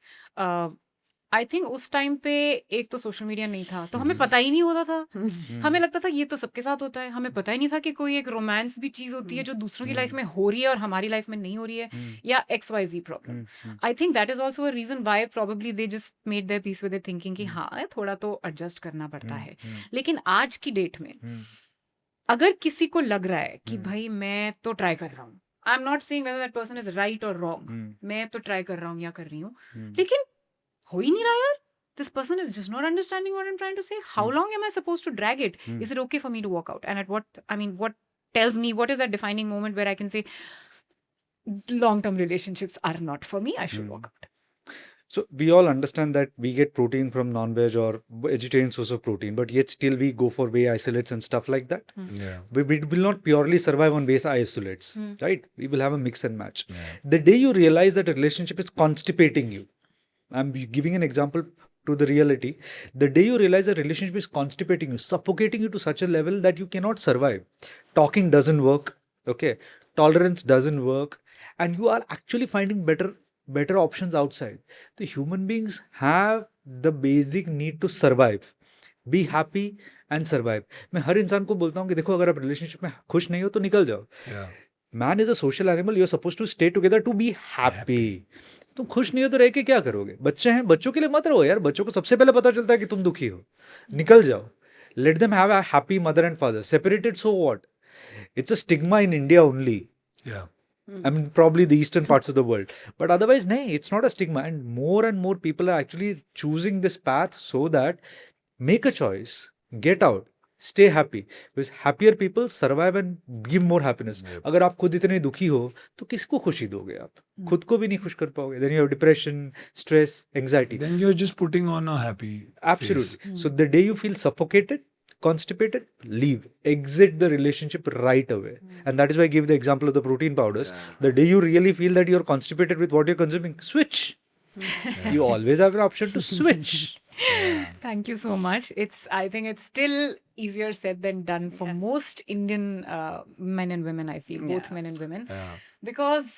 I think उस time पे एक तो social media नहीं था, तो हमें पता ही नहीं होता था. हमें लगता था ये तो सबके साथ होता है. हमें पता ही नहीं था कि कोई एक रोमांस भी चीज होती है जो दूसरों की लाइफ में हो रही है और हमारी लाइफ में नहीं हो रही है, या XYZ problem. I think that is also a reason why probably they just made their peace with thinking कि हाँ थोड़ा तो एडजस्ट करना पड़ता है. लेकिन आज की डेट में अगर किसी को लग रहा है कि भाई मैं तो ट्राई कर रहा हूँ, आई am not saying whether that person is right और रॉन्ग, मैं तो ट्राई कर रहा हूँ या कर रही हूँ, लेकिन हो ही नहीं रहा यार. This person is just not understanding what I'm trying to say. How long am I supposed to drag it? Is it okay for me to walk out? And at what tells me, what is that defining moment where I can say long-term relationships are not for me, I should walk out? So we all understand that we get protein from non-veg or vegetarian source of protein, but yet still we go for whey isolates and stuff like that. Yeah. We will not purely survive on whey isolates, right? We will have a mix and match. The day you realize that a relationship is constipating you, I'm giving an example to the reality. The day you realize a relationship is constipating you, suffocating you to such a level that you cannot survive. Talking doesn't work, okay? Tolerance doesn't work, and you are actually finding better options outside. The human beings have the basic need to survive, be happy and survive. मैं हर इंसान को बोलता हूँ कि देखो अगर आप relationship में खुश नहीं हो तो निकल जाओ. Man is a social animal. You are supposed to stay together to be happy. तुम खुश नहीं हो तो रह के क्या करोगे? बच्चे हैं, बच्चों के लिए मत रहो यार. बच्चों को सबसे पहले पता चलता है कि तुम दुखी हो. निकल जाओ. Let them have a happy mother and father. Separated, so what? It's a stigma in India only. Yeah. I mean, probably the eastern parts of the world. But otherwise, no, it's not a stigma. And more people are actually choosing this path so that make a choice, get out, stay happy. Because happier people survive and give more happiness. अगर आप खुद इतने दुखी हो तो किसको खुशी दोगे आप? खुद को भी नहीं खुश कर पाओगे. Then you have depression, stress, anxiety. Then you're just putting on a happy Absolutely. So the day you feel suffocated, constipated, leave. Exit the relationship right away. And that is why I give the example of the protein powders. The day you really feel that you're constipated with what you're consuming, switch. You always have an option to switch. Thank you so much. I think it's still easier said than done for most Indian men and women, I feel, both men and women. Because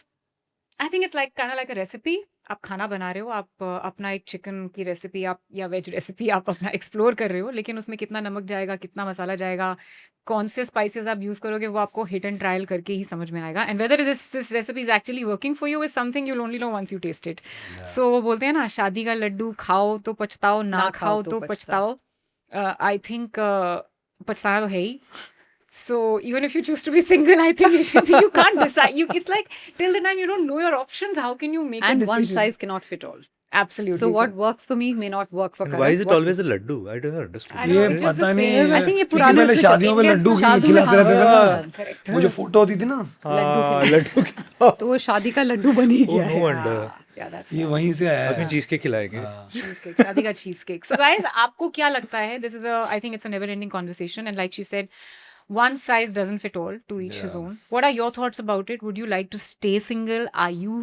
I think it's like kind of like a recipe. आप खाना बना रहे हो, आप अपना एक chicken की recipe आप या वेज रेसिपी आप अपना एक्सप्लोर कर रहे हो, लेकिन उसमें कितना नमक जाएगा, कितना मसाला जाएगा, कौन से स्पाइसेस आप यूज करोगे, वो आपको हिट एंड ट्रायल करके ही समझ में आएगा. And whether this recipe is actually working for you is something you only know once you taste it. So वो बोलते हैं ना, शादी का लड्डू खाओ तो पछताओ, ना खाओ तो पछताओ. आई थिंक पछताना तो है ही. So even if you choose to be single, I think you can't decide. It's like till the time you don't know your options, how can you make a And decision? one size cannot fit all. Absolutely. So what works for me may not work for And Karan. why is it What- always a laddu? I don't understand. I don't ये know, it's just पता the नहीं same. है. I think ये क्योंकि पुराने पहले उसमें शादियों में Indian लड्डू शादी में खिलाते रहते थे हाँ, ना. correct. वो जो फोटो होती थी ना, लड्डू खिलाओ. तो वो शादी का लड्डू बन ही गया No है. wonder. Yeah, that's ये वहीं से आया अभी है. चीज के खिलाएंगे. cheesecake. शादी का cheesecake. So guys, आपको क्या लगता है? This is I think it's a never-ending conversation, and like she said, one size doesn't fit all. To each his own. What are your thoughts about it? Would you like to stay single? Are you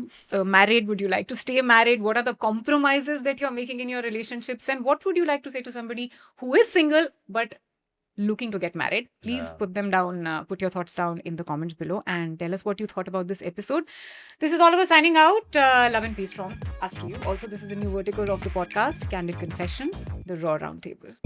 married? Would you like to stay married? What are the compromises that you're making in your relationships? And what would you like to say to somebody who is single but looking to get married? Please put them down. Put your thoughts down in the comments below and tell us what you thought about this episode. This is Oliver signing out. Love and peace from us to you. Also, this is a new vertical of the podcast, Candid Confessions, the Raw Roundtable.